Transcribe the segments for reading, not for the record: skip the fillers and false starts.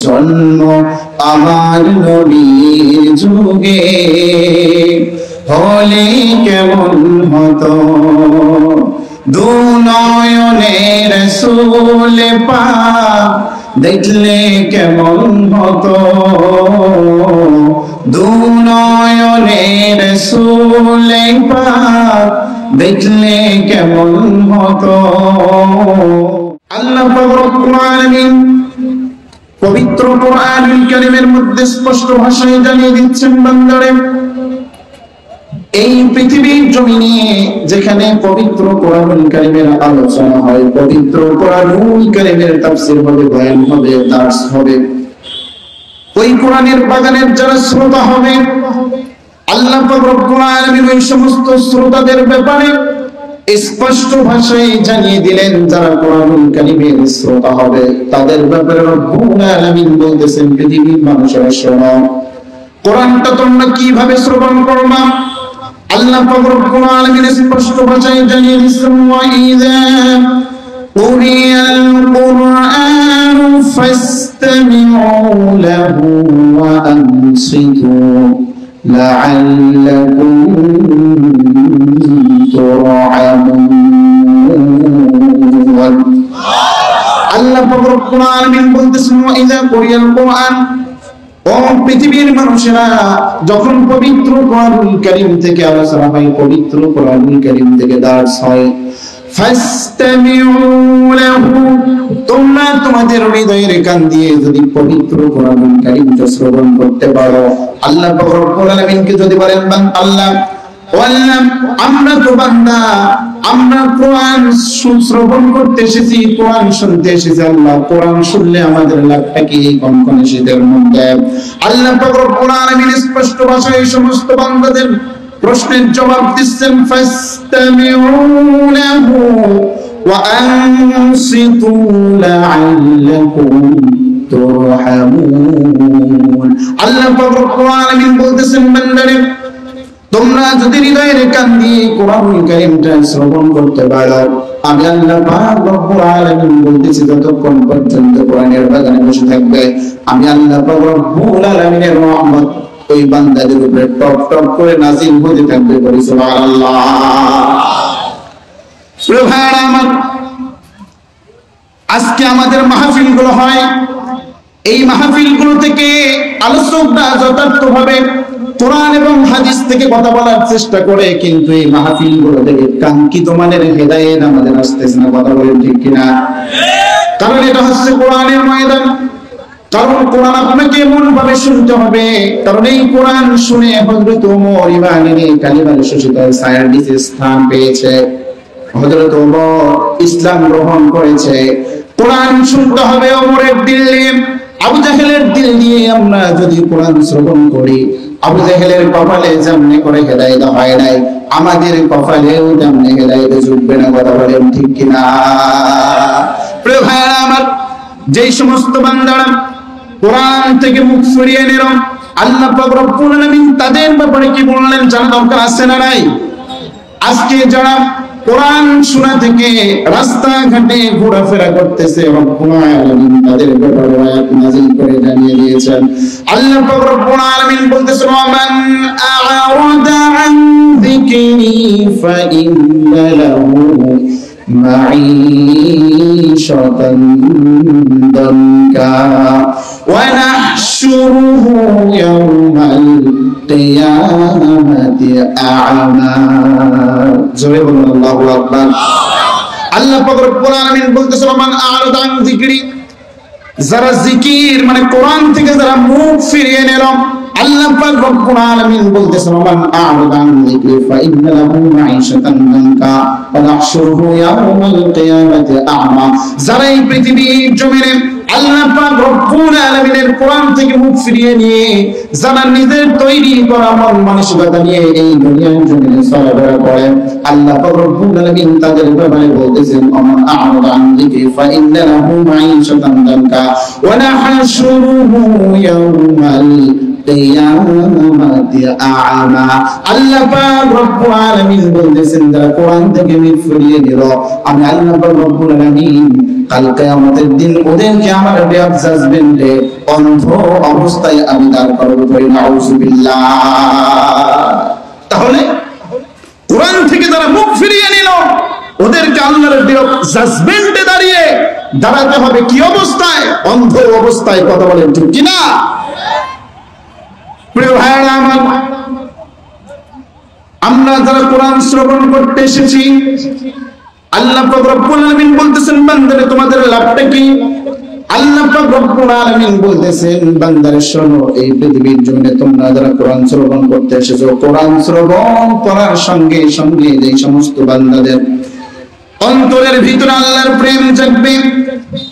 জন্ম আমার নবীর যুগে হলে কেমন হতো, দু নয়নে রাসূল পাক দেখলে কেমন হতো, দু নয়নে রাসূল পাক দেখলে কেমন হতো। আল্লাহ পাক রব্বুল আলামিন পবিত্র কোরআনুল কারীমের মধ্যে স্পষ্ট ভাষায় জানিয়ে দিচ্ছেন, বান্দারে এই পৃথিবীর জমিনে যেখানে পবিত্র কোরআনুল কারীমের আলোচনা হয়, পবিত্র কোরআনুল কারীমের তাফসীর হবে, বয়ান হবে, দার্স হবে, ওই কোরআনের বাগানের যারা শ্রোতা হবে, আল্লাহ পাক রব্বুল আলামিন ওই সমস্ত শ্রোতাদের ব্যাপারে স্পষ্ট ভাষায় জানিয়ে দিলেন, যারা কোরআনুল কারীমের শ্রোতা হবে তাদের ব্যাপারে রব্বুল আলামিন বলতেছেন, পৃথিবীর মানুষেরা শোনো, কোরআনটা তোমরা কিভাবে শ্রবণ করবা। আল্লাহ পাক রব্বুল আলামিন স্পষ্ট ভাষায় জানিয়ে দিচ্ছেন, ওয়া ইযা কুরিয়াল কুরআনু ফাসতামিউ লাহু ওয়া আনসিতু লাআল্লাকুম আল্লাহ পাক রব্বুল আলামিন বলতেছেন, ওয়া ইযা কুরিয়াল কুরআন, ও পৃথিবীর মানুষেরা যখন পবিত্র কোরআনুল কারীম থেকে আলোচনা হয়, পবিত্র কোরআনুল কারীম থেকে দার্স হয়, ফাসতামিউ লাহু, তোমরা তোমাদের হৃদয়ের কান দিয়ে যদি পবিত্র কোরআনুল কারীমটা শ্রবণ করতে পারো, আল্লাহ পাক রব্বুল আলামিনকে যদি বলেন, আল্লাহ আমরা তো বান্দা, আমরা কোরআন শ্রবণ করতে এসেছি, কোরআন শুনতে এসেছি, আল্লাহ কোরআন শুনলে আমাদের লাভটা কি এই কনকনে শীতের মধ্যে। আল্লাহ পাক রব্বুল আলামিন স্পষ্ট ভাষায় এই সমস্ত বান্দাদের প্রশ্নের জবাব দিচ্ছেন, ফাসতামিউ লাহু ওয়া আনসিতু লাআল্লাকুম তুরহামুন। আল্লাহ পাক রব্বুল আলামিন বলতেছেন, বান্দারে তোমরা যদি হৃদয়ের কান দিয়ে কোরআনুল কারীমটা শ্রবণ করতে পারো, আমি আল্লাহ পাক রব্বুল আলামিন বলতেছি, যতক্ষণ পর্যন্ত কোরআনের বাগানে বসে থাকবে, আমি আল্লাহ পাক রব্বুল আলামিনের রহমত ওই বান্দাদের উপরে টপ টপ করে নাযিল হতে থাকবে। বলি সুবহানাল্লাহ। সুবহানাল্লাহ। আজকে আমাদের মাহফিলগুলো হয়, এই মাহফিলগুলো থেকে আলোচকরা যথার্থভাবে কোরআন এবং হাদিস থেকে কথা বলার চেষ্টা করে, কিন্তু এই মাহফিলগুলো থেকে কাঙ্ক্ষিত মানের হেদায়েত আমাদের আসতেছে না। কথা বলেন ঠিক কিনা? কারণ এটা হচ্ছে কোরআনের ময়দান, কারণ কোরআন আপনাকে এমন ভাবে শুনতে হবে, কারণ এই কোরআন শুনে হযরত ওমর ইমান এনে কালিমার সুশীতল ছায়ার নিচে স্থান পেয়েছে, হযরত ওমর ইসলাম গ্রহণ করেছে। কোরআন শুনতে হবে ওমরের দিল নিয়ে, আবু জাহেলের দিল নিয়ে আমরা যদি কোরআন শ্রবণ করি, আবু জাহেলের কপালে যেমনি করে হেদায়েত হয় নাই, আমাদের কপালেও তেমনি হেদায়েত জুটবে না। কথা বলেন ঠিক কিনা? প্রিয় ভাইরা আমার, যেই সমস্ত বান্দারা কোরআন থেকে মুখ ফিরিয়ে নিল, আল্লাহ পাক রব্বুল আলামিন তাদের ব্যাপারে কি বললেন জানা দরকার আছে না নাই? আজকে যারা কোরআন শোনা থেকে রাস্তাঘাটে ঘোরাফেরা করতেছে, রব্বুল আলামিন তাদের ব্যাপারে আয়াত নাযিল করে জানিয়ে দিয়েছেন। আল্লাহ পাক রব্বুল আলামিন বলতেছেন, মান আ'রাদা আন যিকরি ফাইন্না লাহু মাঈশাতান দানকা ওয়া নাহশুরুহু ইয়াওমাল কিয়ামাতি আ'মা। জোরে বলুন আল্লাহু আকবার। আল্লাহ পাক রব্বুল আলামিন বলতেছেন, মান আ'রাদা আন যিকরি, যারা জিকির মানে কোরআন থেকে যারা মুখ ফিরিয়ে নিল, আল্লাহ পাক রব্বুল আলামিন বলতেছেন, মান আ'রাদা আন যিকরি ফাইন্না লাহু মাঈশাতান দানকা ওয়া নাহশুরুহু ইয়াওমাল কিয়ামাতি আ'মা। যারা এই পৃথিবীর জমিনে আল্লাহ পাক রব্বুল আলামিনের কোরআন থেকে মুখ ফিরিয়ে নিয়ে যারা নিজের তৈরি করা মন মানসিকতা নিয়ে এই দুনিয়ার জমিনে চলাফেরা করে, আল্লাহ পাক রব্বুল আলামিন তাদের ব্যাপারে বলতেছেন, মান আ'রাদা আন যিকরি ফাইন্না লাহু মাঈশাতান দানকা ওয়া নাহশুরুহু ইয়াওমাল কিয়ামাতি আ'মা। আল্লাহ পাক রব্বুল আলামিন বলতেছেন, যারা কোরআন থেকে মুখ ফিরিয়ে নিল, আমি আল্লাহ পাক রব্বুল আলামিন কাল কিয়ামতের দিন ওদেরকে আমার ডে অফ জাজমেন্টে অন্ধ অবস্থায় আমি দাঁড় করাবো। নাউযুবিল্লাহ। তাহলে কোরআন থেকে যারা মুখ ফিরিয়ে নিল ওদেরকে আল্লাহর ডে অফ জাজমেন্টে দাঁড়াতে হবে কি অবস্থায়? অন্ধ অবস্থায়। কথা বলেন ঠিক কিনা? প্রিয় ভাইরা আমার, আমরা যারা কোরআন শ্রবণ করতে এসেছি, আল্লাহ পাক রব্বুল আলামিন বলতেছেন বান্দারে তোমাদের লাভটা কি? আল্লাহ পাক রব্বুল আলামিন বলতেছেন বান্দারে শোনো, এই পৃথিবীর জমিনে তোমরা যারা কোরআন শ্রবণ করতে এসেছো, কোরআন শ্রবণ করার সঙ্গে সঙ্গে যে সমস্ত বান্দাদের অন্তরের ভিতরে আল্লাহর প্রেম জাগবে,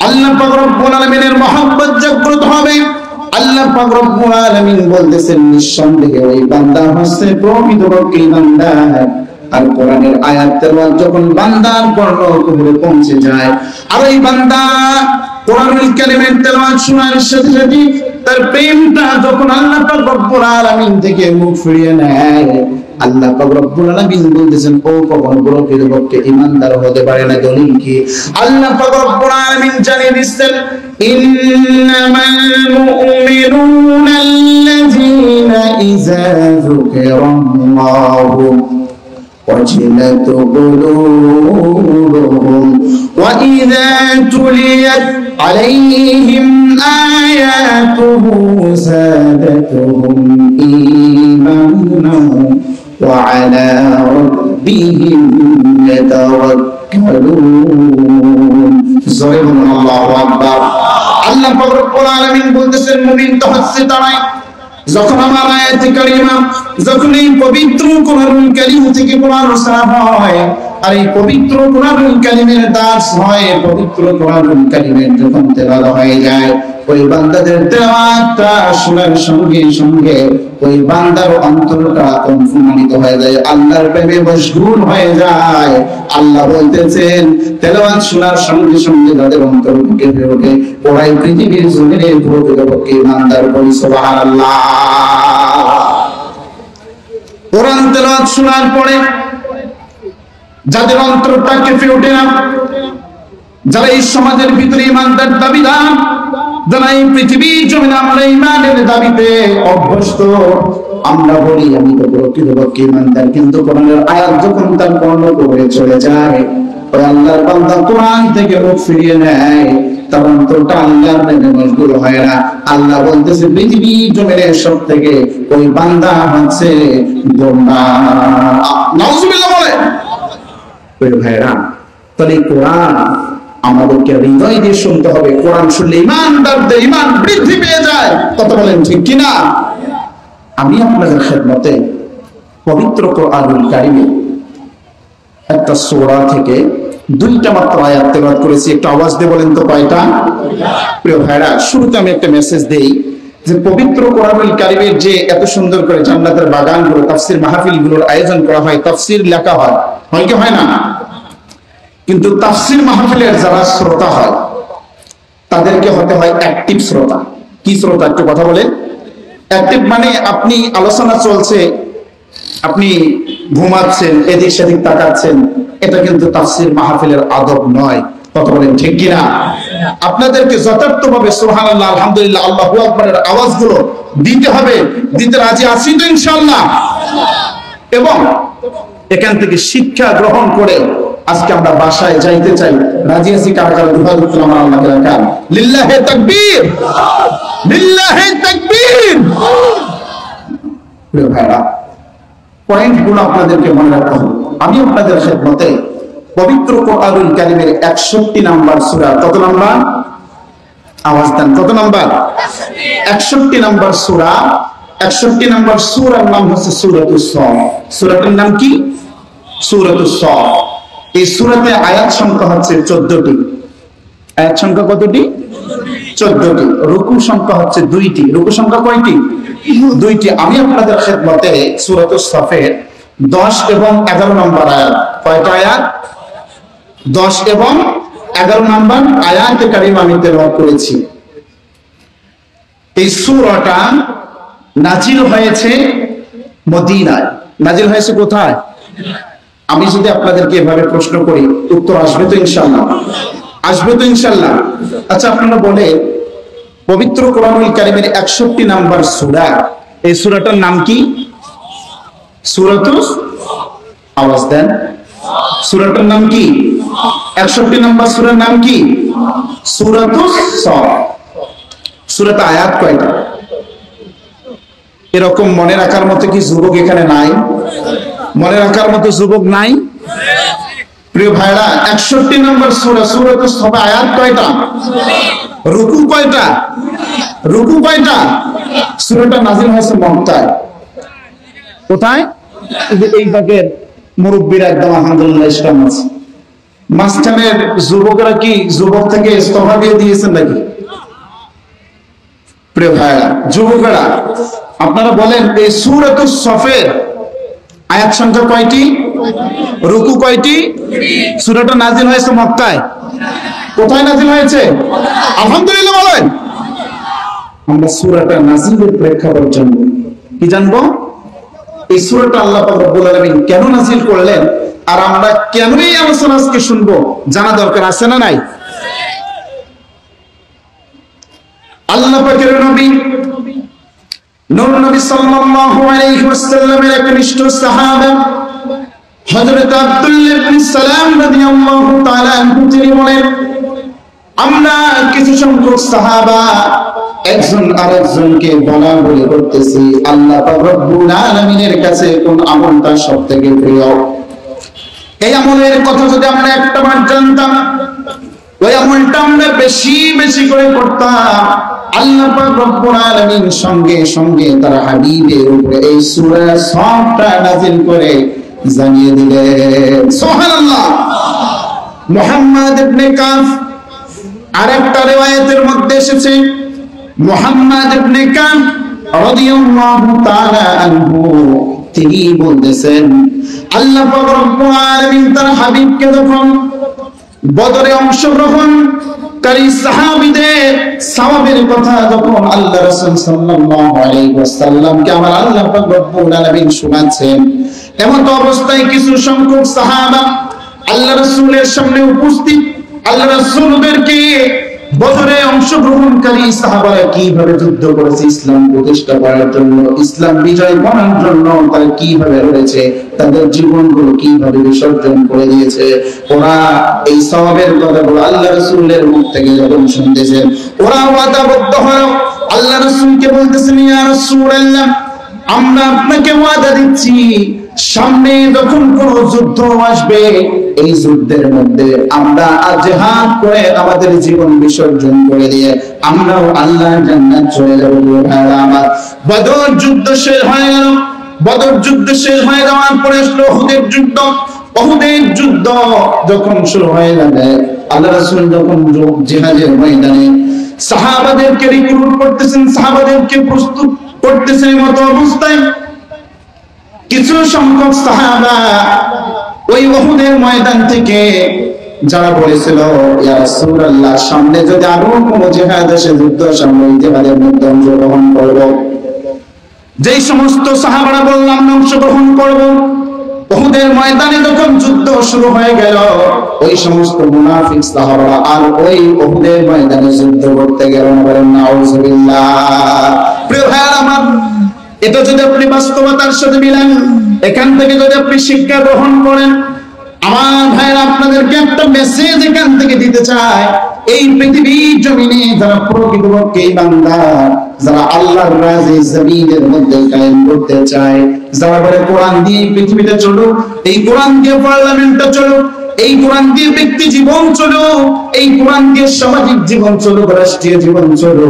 আল্লাহ পাক রব্বুল আলামিনের মহব্বত জাগ্রত হবে, আল্লাহ পাক রব্বুল আলামিন বলতেছেন নিঃসন্দেহে ওই বান্দা হচ্ছে প্রকৃতপক্ষে ইমানদার। আর কোরআনের আয়াত তেলাওয়াত যখন বান্দার কর্ণকুহরে পৌঁছে যায়, আর ওই বান্দা কোরআনুল কারীমের তেলাওয়াত শোনার সাথে সাথে তার প্রেমটা যখন আল্লাহ পাক রব্বুল আলামিন থেকে মুখ ফিরিয়ে নেয়, আল্লাহ পাক রব্বুল আলামিন বলতেছেন ও কখনো প্রকৃতপক্ষে ঈমানদার হতে পারে না। দলিল কি? আল্লাহ পাক রব্বুল আলামিন জানিয়ে দিচ্ছেন ইন্নামাল মুমিনুনা আল্লাযীনা ইযা যুকিরাল্লাহু وجلت قلوبهم وإذا تليت عليهم آياته زادتهم إيمانا وعلى ربهم يتوكلون. الله أكبر. আল্লাহ পাক রব্বুল আলামিন বলতেছেন মুমিন তো হচ্ছে তারাই যখন আমার আয়াতে কারিমা, যখন এই পবিত্র কোরআনুল কারীম থেকে কোরআন সাফ হয়, আর এই পবিত্র কোরআনুল কারীমের দাস হয়, পবিত্র কোরআনুল কারীমের যখন তেলাওয়াত হয়ে যায়, ওই বান্দাদের তেলাওয়াতটা শোনার সঙ্গে সঙ্গে ওই বান্দার অন্তরটা অনুপ্রাণিত হয়ে যায়, আল্লাহর প্রেমে মশগুল হয়ে যায়। আল্লাহ বলতেছেন তেলাওয়াত শোনার সঙ্গে সঙ্গে তাদের অন্তর বুকে ওঠে, ওরাই পৃথিবীর জমিনে প্রকৃতপক্ষে ঈমানদার। বলি সুবহানাল্লাহ। কোরআন তেলাওয়াত শোনার পরে যাদের অন্তরটা কেঁপে ওঠে না, যারা এই সমাজের ভিতরে ঈমানদার দাবিদার, যারা এই পৃথিবীর জমিনে আমরা ঈমানের দাবিতে অভ্যস্ত, আমরা বলি আমি তো প্রকৃতপক্ষে ঈমানদার, কিন্তু কোরআনের আয়াত যখন তার কর্ণকুহরে চলে যায়, ওই আল্লাহর বান্দা কোরআন থেকে মুখ ফিরিয়ে নেয়, তার অন্তরটা আল্লাহর প্রেমে মশগুল হয় না। আল্লাহ বলতেছে পৃথিবীর জমিনে সব থেকে ওই বান্দা হচ্ছে গোমরাহ। নাউযুবিল্লাহ বলে। প্রিয় ভাইরা, তাহলে কোরআন আমাদেরকে হৃদয় দিয়ে শুনতে হবে। কোরআন শুনলে ঈমানদারদের ঈমান বৃদ্ধি পেয়ে যায়। কথা বলেন ঠিক কিনা? আমি আপনাদের খেদমতে পবিত্র কোরআনুল কারীমে একটা সূরা থেকে দুইটা মাত্র আয়াত তেলাওয়াত করেছি। একটু আওয়াজ দিয়ে বলেন তো কয়টা? প্রিয় ভাইরা, শুরুতে আমি একটা মেসেজ দেই যে পবিত্র কোরআনুল কারীমের যে এত সুন্দর করে জান্নাতের বাগানগুলো, তাফসীর মাহফিলগুলোর আয়োজন করা হয়, তাফসীর লেখা হয়, হয় কি হয় না? কিন্তু তাফসীর মাহফিলের যারা শ্রোতা হয় তাদেরকে হতে হয় অ্যাক্টিভ শ্রোতা। কি শ্রোতা? একটু কথা বলেন। অ্যাক্টিভ মানে আপনি আলোচনা চলছে, আপনি ঘুমাচ্ছেন, এদিক সেদিক তাকাচ্ছেন, এটা কিন্তু তাফসীর মাহফিলের আদব নয়। কথা বলেন ঠিক কিনা? আপনাদেরকে যথার্থভাবে সুবহানাল্লাহ, আলহামদুলিল্লাহ, আল্লাহু আকবারের আওয়াজগুলো দিতে হবে। দিতে রাজি আছি তো ইনশাআল্লাহ? এবং এখান থেকে শিক্ষা গ্রহণ করে আজকে আমরা বাসায় যাইতে চাই। রাজি আছি কারা কারা? দুহাত তুলে আমার আল্লাহকে রাখান। লিল্লাহি তাকবীর, লিল্লাহি তাকবীর। প্রিয় ভাইরা, পয়েন্টগুলো আপনাদেরকে মনে রাখতে হবে। আমি আপনাদের খেদমতে পবিত্র কোরআনুল কারীমের 61 নাম্বার সূরা, কত নাম্বার? আওয়াজ দেন, কত নাম্বার? 61 নাম্বার সূরা। 61 নাম্বার সূরার নাম হচ্ছে সূরাতুস সাফ। সূরাটার নাম কি? সূরাতুস সাফ। এই সূরাতে আয়াত সংখ্যা হচ্ছে 14টি। আয়াত সংখ্যা কতটি? 14টি। রুকু সংখ্যা হচ্ছে 2টি। রুকু সংখ্যা কয়টি? 2টি। আমি আপনাদের খেদমতে সূরাতুস সাফের 10 এবং 11 নম্বর আয়াত, কয়টা আয়াত? 10 এবং 11 নম্বর আয়াতে কারিমা আমি তেলাওয়াত করেছি। এই সূরাটা নাজিল হয়েছে মদিনায়। নাজিল হয়েছে কোথায়? আমি যদি আপনাদেরকে এভাবে প্রশ্ন করি উত্তর আসবে তো ইনশাআল্লাহ? আসবে তো ইনশাআল্লাহ। আচ্ছা আপনারা বলে পবিত্র কোরআনুল কারীমের 61 নাম্বার সূরা, এই সূরাটার নাম কি? সূরাতুস, আওয়াজ দেন, সূরাটার নাম কি? 61 নাম্বার সূরার নাম কি? সূরাতুস সফ। সূরাতে আয়াত কয়টা? এরকম মনে রাখার মতো কি যুবক এখানে নাই? মনে রাখার মতো যুবক নাই? প্রিয় ভাইরা, 61 নম্বর সূরা, সূরাতুস সফ, আয়াত কয়টা? রুকু কয়টা? রুকু কয়টা? সূরাটা নাযিল হয়েছে মক্কায়। কোথায়? এই ভাগের মুরব্বীরা একদম আলহামদুলিল্লাহ ইসলাম আছে। মাঝখানের যুবকরা কি যুবক থেকে ইস্তফা দিয়ে দিয়েছেন নাকি? প্রিয় ভাইরা, যুবকেরা আপনারা বলেন এই সূরাতুস সফের আয়াত সংখ্যা কয়টি? রুকু কয়টি? সূরাটা নাযিল হয়েছে মক্কায়। কোথায় নাযিল হয়েছে? আলহামদুলিল্লাহ বলেন। আমরা সূরাটা নাযিলের প্রেক্ষাপট জানবো। কি জানবো? এই সূরাটা আল্লাহ পাক রব্বুল আলামিন কেন নাযিল করলেন আর আমরা কেন এই আলোচনা আজকে শুনবো, জানা দরকার আছে না নাই? আল্লাহ পাকের নবী নূর নবী সাল্লাল্লাহু আলাইহি ওয়াসাল্লামের একনিষ্ঠ সাহাবা হযরত আব্দুল্লাহ ইবনে সালাম রাদিয়াল্লাহু তাআলা আনহু তিনি বলেন, আমরা কিছু সংখ্যক সাহাবা একজন আরেকজনকে বলা বলি করতেছি আল্লাহ পাক রব্বুল আলামিনের কাছে কোন আমলটা সবথেকে প্রিয়। এই আমলের কথা যদি আমরা একটা বার জানতাম, ওই আমলটা আমরা বেশি বেশি করে করতাম, আল্লাহ পাক রব্বুল আলামিন সঙ্গে সঙ্গে তার হাবিবের উপরে এই সূরা সফটা নাযিল করে জানিয়ে দিলেন। সুবহানাল্লাহ। মুহাম্মদ ইবনে কাফ, আরেকটা রিওয়ায়াতের মধ্যে এসেছে মুহাম্মদ ইবনে কাফ রাদিয়াল্লাহু তাআলা আনহু তিনি বলতেছেন, আল্লাহ পাক রব্বুল আলামিন তার হাবিবকে যখন বদরে অংশগ্রহণকারী সাহাবীদের সওয়াবের কথা যখন আল্লাহ রাসূল সাল্লাল্লাহু আলাইহি ওয়াসাল্লামকে আমার আল্লাহ পাক রব্বুল আলামিন শোনাচ্ছেন, এমন অবস্থায় কিছু সংখ্যক সাহাবা আল্লাহ রাসূলের সামনে উপস্থিত। আল্লাহ রাসূলদেরকে বদরে অংশগ্রহণকারী সাহাবারা কিভাবে যুদ্ধ করেছে ইসলাম প্রতিষ্ঠা করার জন্য, ইসলাম বিজয় করার জন্য তারা কিভাবে লড়েছে, তাদের জীবনগুলো কিভাবে বিসর্জন করে দিয়েছে, ওরা এই সওয়াবের কথাগুলো আল্লাহ রাসূলের মুখ থেকে যখন শুনতেছেন ওরা ওয়াদাবদ্ধ হলো। আল্লাহ রাসূলকে বলতেছেন, ইয়া রাসূলুল্লাহ, আমরা আপনাকে ওয়াদা দিচ্ছি সামনে যখন কোন যুদ্ধ আসবে এই যুদ্ধের মধ্যে আমরা জিহাদ করে আমাদের জীবন বিসর্জন করে দিয়ে আমরাও আল্লাহর জান্নাত চলে যাব। আমার বদর যুদ্ধ শেষ হয়ে গেল। বদর যুদ্ধ শেষ হয়ে যাওয়ার পরে আসলো উহুদের যুদ্ধ। উহুদের যুদ্ধ যখন শুরু হয়ে যাবে, আল্লাহ রাসূল যখন জিহাদের ময়দানে সাহাবাদেরকে রিক্রুট করতেছেন, সাহাবাদেরকে প্রস্তুত করতেছেন, মতো অবস্থায় কিছু সংখ্যক সাহাবা ওই উহুদের ময়দান থেকে যারা বলেছিল, ইয়া রাসূলুল্লাহ, সামনে যদি আরো কোনো জিহাদ আসে, যুদ্ধ সামনে, জিহাদের মধ্যে অংশগ্রহণ করব। যেই সমস্ত সাহাবারা বললাম অংশগ্রহণ করব, উহুদের ময়দানে যখন যুদ্ধ শুরু হয়ে গেল, ওই সমস্ত মুনাফিক সাহাবারা আর ওই উহুদের ময়দানে যুদ্ধ করতে গেল না। বলেন নাউযুবিল্লাহ। প্রিয় ভাইরা আমার, এটা যদি আপনি বাস্তবতার সাথে মিলান, এখান থেকে যদি আপনি শিক্ষা গ্রহণ করেন, আমার ভাইরা আপনাদেরকে একটা মেসেজ এখান থেকে দিতে চাই। এই পৃথিবীর জমিনে যারা প্রকৃতপক্ষে ইমানদার, যারা আল্লাহর রাজে জমিনের মধ্যে কায়েম করতে চায়, যারা বলে কোরআন দিয়ে পৃথিবীতে চলো, এই কোরআন দিয়ে পার্লামেন্টে চলো, এই কোরআন দিয়ে ব্যক্তি জীবন চলো, এই কোরআন দিয়ে সামাজিক জীবন চলো, রাষ্ট্রীয় জীবন চলো,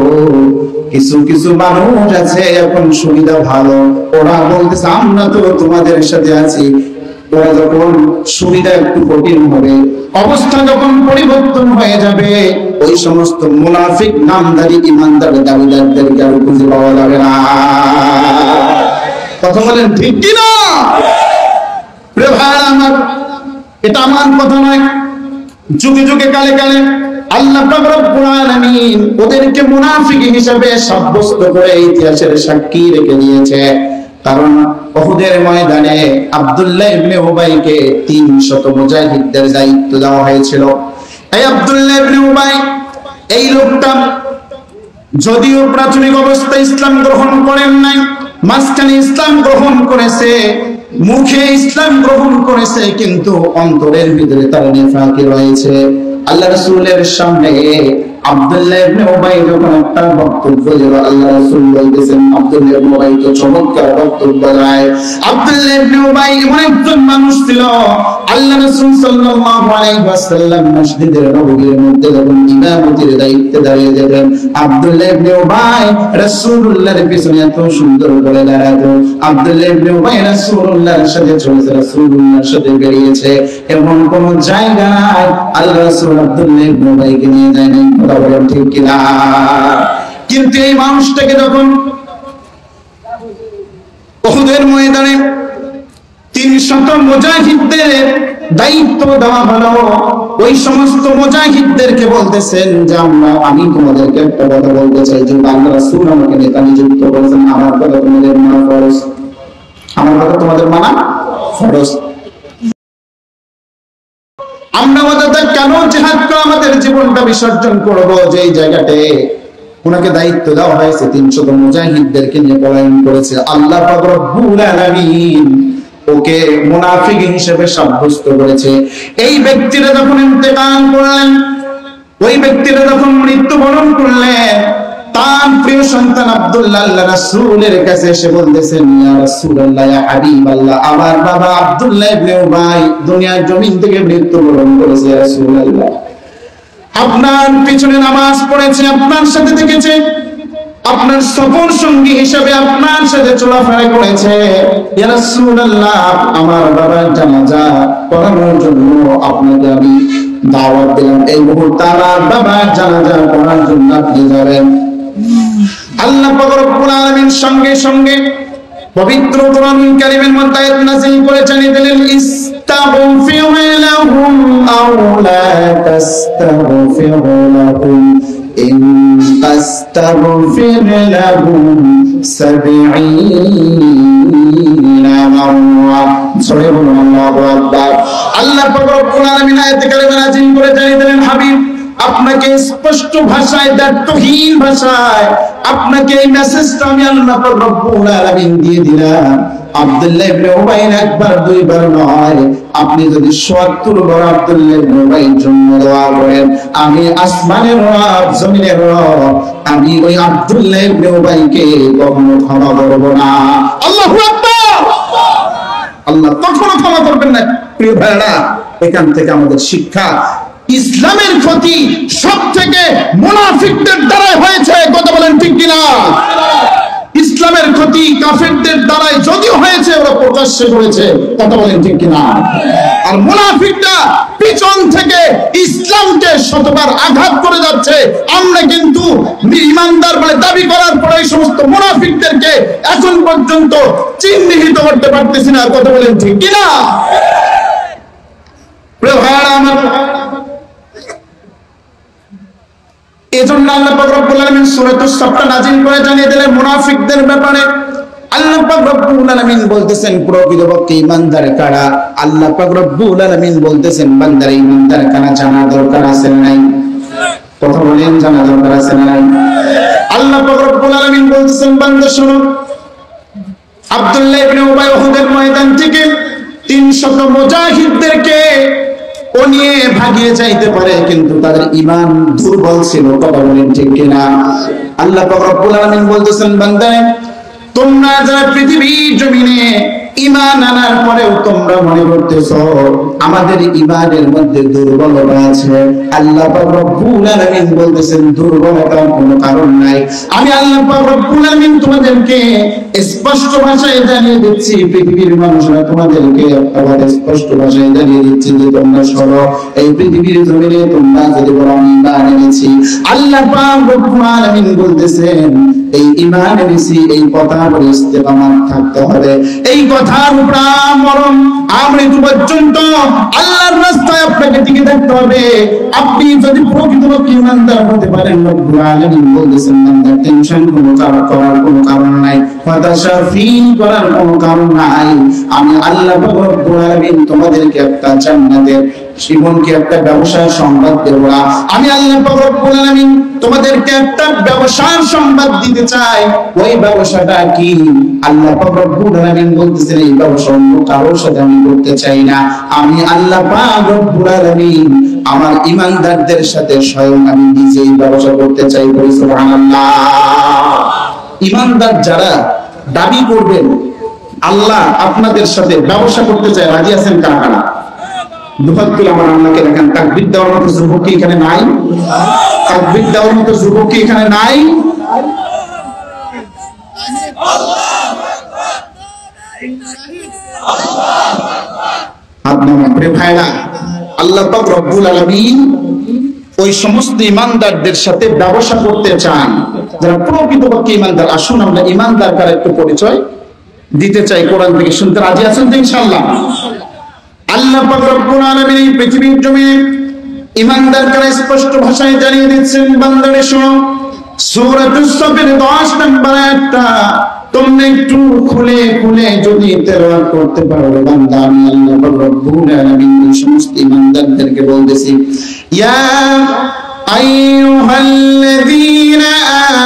কিছু কিছু মানুষ আছে এখন সুবিধা ভালো, ওরা বলতেছে আমরা তো তোমাদের সাথে আছি। ওরা যখন সুবিধা একটু কঠিন হবে, অবস্থা যখন পরিবর্তন হয়ে যাবে, ওই সমস্ত মুনাফিক নামধারী ইমানদার দাবিদারদেরকে আর খুঁজে পাওয়া যাবে না। কথা বলেন ঠিক কি না? প্রিয় ভাইরা আমার, এটা আমার কথা নয়, যুগে যুগে কালে কালে আল্লাহ পাক রব্বুল আলামিন ওদেরকে মুনাফিক হিসেবে সাব্যস্ত করে ইতিহাসের সাক্ষী রেখে দিয়েছে। কারণ উহুদের ময়দানে আব্দুল্লাহ ইবনে উবাইকে 300 মুজাহিদদের দায়িত্ব দেওয়া হয়েছিল। এই আব্দুল্লাহ ইবনে উবাই এই লোকটা যদিও প্রাথমিক অবস্থায় ইসলাম গ্রহণ করেন নাই, মাঝখানে ইসলাম গ্রহণ করেছে, মুখে ইসলাম গ্রহণ করেছে, কিন্তু অন্তরের ভিতরে তার নিফাকি রয়েছে। আল্লাহ রাসূলের সামনে আব্দুল্লাহ ইবনে উবাই যখন একটা বক্তব্য দিল, আল্লাহ রাসূল বলতেছেন আব্দুল্লাহ ইবনে উবাই তো চমৎকার বক্তব্য দেয়। আব্দুল্লাহ ইবনে উবাই এমন একজন মানুষ ছিল, আল্লাহ রাসূল সাল্লাল্লাহু আলাইহি ওয়াসাল্লাম মসজিদের নববীর মধ্যে যখন ইমামতির দায়িত্বে দাঁড়িয়ে যেতেন, আব্দুল্লাহ ইবনে উবাই রাসূলুল্লাহর পিছনে এত সুন্দর করে দাঁড়াতো। আব্দুল্লাহ ইবনে উবাই রাসূলুল্লাহর সাথে চলেছে, রাসূলুল্লাহর সাথে বেরিয়েছে, এমন কোন জায়গা নাই আল্লাহ রাসূল আব্দুল্লাহ ইবনে উবাইকে নিয়ে যায় নাই। ঠিক কিনা? কিন্তু এই মানুষটাকে যখন উহুদের ময়দানে 300 মুজাহিদদের দায়িত্ব দেওয়া হলো, ওই সমস্ত মুজাহিদদেরকে বলতেছেন যে আমি তোমাদেরকে একটা কথা বলতে চাই, যে আল্লাহ রাসূল আমাকে নেতা নিযুক্ত করেছেন, আমার কথা তোমাদের মানা ফরজ, আমার কথা তোমাদের মানা ফরজ। আমরা কেন জিহাদ করে আমাদের জীবনটা বিসর্জন করব? যে এই জায়গাতে ওনাকে দায়িত্ব দেওয়া হয়েছে 300 মুজাহিদদেরকে নিয়ে পলায়ন করেছে, আল্লাহ পাক রব্বুল আলামিন ওকে মুনাফিক হিসেবে সাব্যস্ত করেছে। এই ব্যক্তিরা যখন ইন্তেকাল করলেন, ওই ব্যক্তিরা যখন মৃত্যুবরণ করলেন, তার প্রিয় সন্তান আব্দুল্লাহ আল্লাহ রাসূলের কাছে এসে বলতেছেন, ইয়া রাসূলুল্লাহ, ইয়া হাবিবাল্লাহ, আমার বাবা আব্দুল্লাহ ইবনে উবাই দুনিয়ার জমিন থেকে মৃত্যুবরণ করেছে। ইয়া রাসূলুল্লাহ, আপনার পিছনে নামাজ পড়েছে, আপনার সাথে থেকেছে, আপনার সফর সঙ্গী হিসেবে আপনার সাথে চলাফেরা করেছে। ইয়া রাসূলুল্লাহ, আমার বাবার জানাজা পড়ানোর জন্য আপনাকে আমি দাওয়াত দিলাম, এই মুহূর্তে আমার বাবার জানাজা পড়ার জন্য আপনি যাবেন। আল্লাহ পাক রব্বুল আলামিন সঙ্গে সঙ্গে পবিত্র কোরআন কারীমের মধ্যে আয়াত নাযিল করে জানিয়ে দিলেন, ইস্তাগফির লাহুম আও লা তাস্তাগফির লাহুম ইন তাস্তাগফির লাহুম ৭০ মাররা। সুবহানাল্লাহু আকবার। আল্লাহ পাক রব্বুল আলামিন আয়াতে কারিমা নাযিল করে জানিয়ে দিলেন, হাবিব আপনাকে স্পষ্ট ভাষায়, দায়িত্বহীন ভাষায় আপনাকে এই মেসেজটা আমি আল্লাহ পাক রব্বুল আলামিন দিয়ে দিলাম। আব্দুল্লাহ ইবনে উবাই একবার দুইবার নয়, আপনি যদি ৭০ বার আব্দুল্লাহ ইবনে উবাইর জন্য দোয়া করেন, আমি আসমানের রব, জমিনের রব, আমি ওই আব্দুল্লাহ ইবনে উবাইকে কখনো ক্ষমা করব না। আল্লাহু আকবার। আল্লাহ কখনো ক্ষমা করবেন না। প্রিয় ভাইরা, এখান থেকে আমাদের শিক্ষা, ইসলামের ক্ষতি সব থেকে মুনাফিকদের দ্বারাই হয়েছে। কথা বলেন ঠিক কিনা? ইসলামের ক্ষতি কাফেরদের দ্বারাই যদিও হয়েছে, ওরা প্রকাশ্যে করেছে। কথা বলেন ঠিক কিনা? আর মুনাফিকরা পিছন থেকে ইসলামকে শতবার আঘাত করে যাচ্ছে। আমরা কিন্তু ঈমানদার বলে দাবি করার পরে এই সমস্ত মুনাফিকদেরকে এখন পর্যন্ত চিহ্নিত করতে পারতেছি না। কথা বলেন ঠিক কিনা? প্রিয় ভাইরা আমার, এজন্য আল্লাহ পাক রব্বুল আলামিন সূরাতুস সাফ নাযিল করে জানিয়ে দিলেন মুনাফিকদের ব্যাপারে। আল্লাহ পাক রব্বুল আলামিন বলতেছেন প্রকৃতপক্ষে ঈমানদার কারা। আল্লাহ পাক রব্বুল আলামিন বলতেছেন বান্দার ঈমানদার কারা জানা দরকার আছে না নাই? কথা বলেন, জানা দরকার আছে না নাই? আল্লাহ পাক রব্বুল আলামিন বলতেছেন, বান্দা শোনো, আব্দুল্লাহ ইবনে উবাই উহুদের ময়দান থেকে 300 মুজাহিদদেরকে ও নিয়ে ভাগিয়ে যাইতে পারে, কিন্তু তাদের ঈমান দুর্বল ছিল। কথা বলেন ঠিক কিনা? আল্লাহ পাক রব্বুল আলামিন বলতেছেন, বান্দা তোমরা যারা পৃথিবীর জমিনে ঈমান আনার পরেও তোমরা মনে করতেছো আমাদের ঈমানের মধ্যে দুর্বলতা আছে, আল্লাহ পাক রব্বুল আলামিন বলতেছেন দুর্বলতার কোনো কারণ নাই। আমি আল্লাহ পাক রব্বুল আলামিন তোমাদেরকে স্পষ্ট ভাষায় জানিয়ে দিচ্ছি, পৃথিবীর মানুষরা তোমাদেরকে একটা স্পষ্ট ভাষায় জানিয়ে দিচ্ছি যে তোমরা সরো, এই পৃথিবীর জমিনে তোমরা যদি বলো আমি ঈমান এনেছি, আল্লাহ পাক রব্বুল আলামিন বলতেছেন এই ঈমান এনেছি, এই কথার উপর ইস্তেকামাত থাকতে হবে। এই কথার উপর মরণ আমৃত্যু পর্যন্ত আল্লাহর রাস্তায় আপনাকে টিকে থাকতে হবে। আপনি যদি প্রকৃতপক্ষে ঈমানদার হতে পারেন, রব্বুল আলামিন বলতেছেন বান্দা টেনশন করার কোনো কারণ নাই, হতাশা ফিল করার কোনো কারণ নাই। আমি আল্লাহ রব্বুল আলামিন তোমাদেরকে একটা জান্নাতের জীবনকে একটা ব্যবসার সংবাদ দেব না, আমি আল্লাহ পাক রব্বুল আলামিন তোমাদেরকে একটা ব্যবসার সংবাদ দিতে চাই। ওই ব্যবসাটা কি? আল্লাহ পাক রব্বুল আলামিন বলতেছেন এই ব্যবসা অন্য কারোর সাথে আমি করতে চাই না, আমি আল্লাহ পাক রব্বুল আলামিন আমার ঈমানদারদের সাথে স্বয়ং আমি নিজেই ব্যবসা করতে চাই। বলি সুবহানাল্লাহ। ঈমানদার যারা দাবি করবেন আল্লাহ আপনাদের সাথে ব্যবসা করতে চায়, রাজি আছেন কারা কারা? দুহাত তুলে আমার আল্লাহকে দেখেন। তাকবীর দেওয়ার মতো যুবক কি এখানে নাই? তাকবীর দেওয়ার মতো যুবক কি এখানে নাই? আল্লাহ পাক রব্বুল আলামিন ওই সমস্ত ঈমানদারদের সাথে ব্যবসা করতে চান যারা প্রকৃতপক্ষে ঈমানদার। আসুন আমরা ঈমানদার কার একটু পরিচয় দিতে চাই, কোরআন থেকে শুনতে রাজি আছেন তো ইনশাআল্লাহ? আল্লাহ পাক রব্বুল আলামিন এই পৃথিবীর জমিনে ঈমানদার কারা স্পষ্ট ভাষায় জানিয়ে দিচ্ছেন, বান্দারে শোনো, সূরাতুস সাফের 10 নম্বর আয়াতটা তোমরা একটু খুলে খুলে যদি তেলাওয়াত করতে পারো বান্দা, আমি আল্লাহ পাক রব্বুল আলামিন সমস্ত ঈমানদারদেরকে বলতেছি, ইয়া আইয়ুহাল্লাযীনা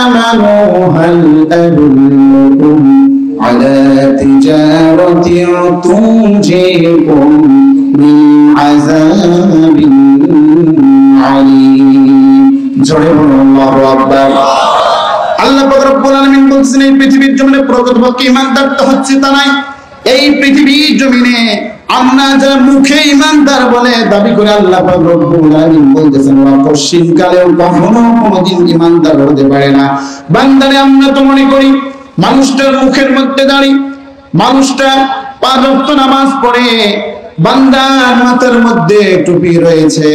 আমানু হাল আদুল্লুকুম আলা তিজারাতিন তুনজিকুম মিন আযাবিন আলীম। জোরে বলুন আল্লাহু আকবার। আল্লাহ পাক রব্বুল আলামিন বলছেন এই পৃথিবীর জমিনে প্রকৃতপক্ষে ঈমানদার তো হচ্ছে তা নাই। এই পৃথিবীর জমিনে আমরা যারা মুখে ঈমানদার বলে দাবি করে আল্লাহ পাক রব্বুল আলামিন বলতেছেন ওরা পশ্চিমকালেও কখনো কোনোদিন ঈমানদার হতে পারে না। বান্দারে আমরা তো মনে করি মানুষটার মুখের মধ্যে দাঁড়ি, মানুষটা 5 ওয়াক্ত নামাজ পড়ে, বান্দার মাথার মধ্যে টুপি রয়েছে,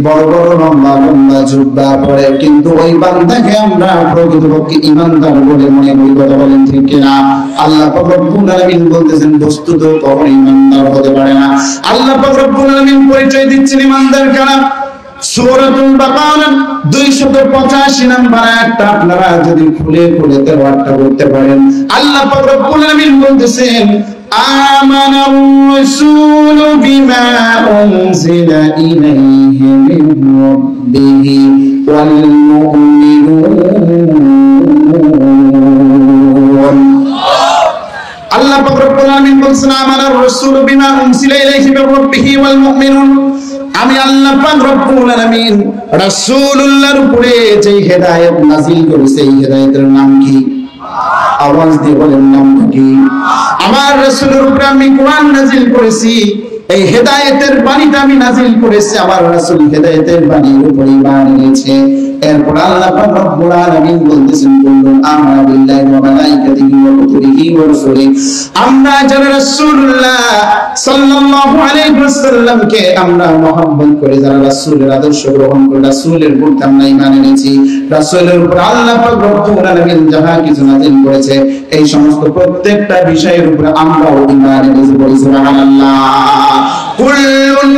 বড় বড় লম্বা লম্বা জুব্বা পরে, কিন্তু ওই বান্দাকে আমরা প্রকৃতপক্ষে ঈমানদার বলে মনে করি। কথা বলেন ঠিক কিনা? আল্লাহ পাক রব্বুল আলামিন বলতেছেন বস্তুত কখনো ঈমানদার হতে পারে না। আল্লাহ পাক রব্বুল আলামিন পরিচয় দিচ্ছেন ঈমানদার কারা। সূরাতুল বাকারা 285 নম্বর আয়াতটা আপনারা যদি খুলে খুলে তেলাওয়াতটা করতে পারেন, আল্লাহ পাক রব্বুল আলামিন বলতেছেন, আমানার রাসূলু বিমা উনজিলা ইলাইহি মির রাব্বিহি ওয়াল মুমিনুন। আল্লাহ পাক রব্বুল আলামিন বলছেন, আমানার রাসূলু বিমা উনজিলা ইলাইহি মির রাব্বিহি ওয়াল মুমিনুন। আমি আল্লাহ পাক রব্বুল আলামিন রাসূলুল্লাহর উপরে যে হেদায়েত নাযিল করেছে এই হেদায়েতের নাম কি? আওয়াজ দিয়ে বলেন নাম কি? আমার রাসূলের উপরে আমি কোরআন নাযিল করেছি, এই হেদায়েতের বাণীটা আমি নাযিল করেছি, আমার রাসূল হেদায়েতের বাণীর উপরে ঈমান এনেছে। এরপর আল্লাহ পাক রব্বুল আলামিন বলতেছেন, কুল্লুন আমানা বিল্লাহি ওয়া মালাইকাতিহি ওয়া কুতুবিহি ওয়া রাসূলিহি। আমরা যারা রাসূলুল্লাহ সাল্লাল্লাহু আলাইহি ওয়াসাল্লামকে আমরা মহব্বত করে, যারা রাসূলের আদর্শ গ্রহণ করে, রাসূলের উপর আমরা ঈমান এনেছি, রাসূলের উপর আল্লাহ পাক রব্বুল আলামিন যাহা কিছু নাযিল করেছে এই সমস্ত প্রত্যেকটা বিষয়ের উপরে আমরাও ঈমান এনেছি। বলি সুবহানাল্লাহ। কুল্লুন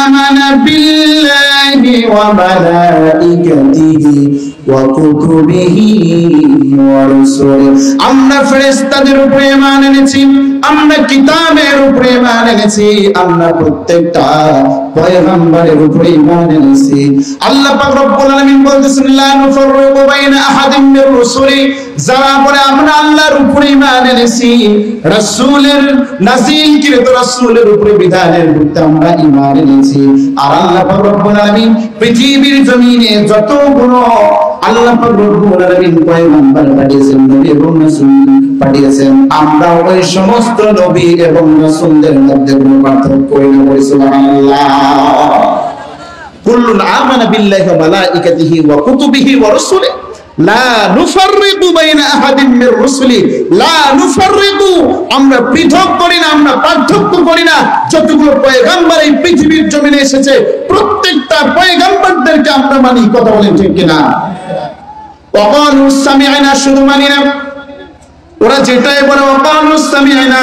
আমানা বিল্লাহি ওয়া মালাইকাতিহি ওয়া কুতুবিহি ওয়া রাসূলিহি। আমরা ফেরেশতাদের উপরে ঈমান এনেছি, আমরা কিতাবের উপরে ঈমান এনেছি, আমরা প্রত্যেকটা পয়গম্বরের উপরে ঈমান এনেছি। আল্লাহ পাক রব্বুল আলামিন বলতেছেন, লা নুফাররিকু বাইনা আহাদিন মির রাসূলি। যারা বলে আমরা আল্লাহর উপরে ঈমান এনেছি, রাসূলের নাযিলকৃত রাসূলের উপরে বিধানের উপরে আমরা ঈমান এনেছি। আর আল্লাহ পাক রব্বুল আলামিন পৃথিবীর জমিনে যতগুলো আল্লাহ পাক রব্বুল আলামিন পয়গম্বর পাঠিয়েছেন, নবী এবং রাসূল পাঠিয়েছেন, আমরা ওই সমস্ত নবী এবং রাসূলদের মধ্যে কোনো পার্থক্য করি না। বলি সুবহানাল্লাহ। কুল্লুন আমানা বিল্লাহি ওয়া মালাইকাতিহি ওয়া কুতুবিহি ওয়া রাসূলিহি লা নুফাররিকু বাইনা আহাদিন মির রাসূলি। লা নুফাররিকু, আমরা পৃথক করি না, আমরা পার্থক্য করি না। যতগুলো পয়গম্বর এই পৃথিবীর জমিনে এসেছে প্রত্যেকটা পয়গম্বরদেরকে আমরা মানি। কথা বলেন ঠিক কিনা? ওয়াকালু সামি'না, শুধু মানি না, ওরা যেটাই বলে ওয়াকালু সামি'না,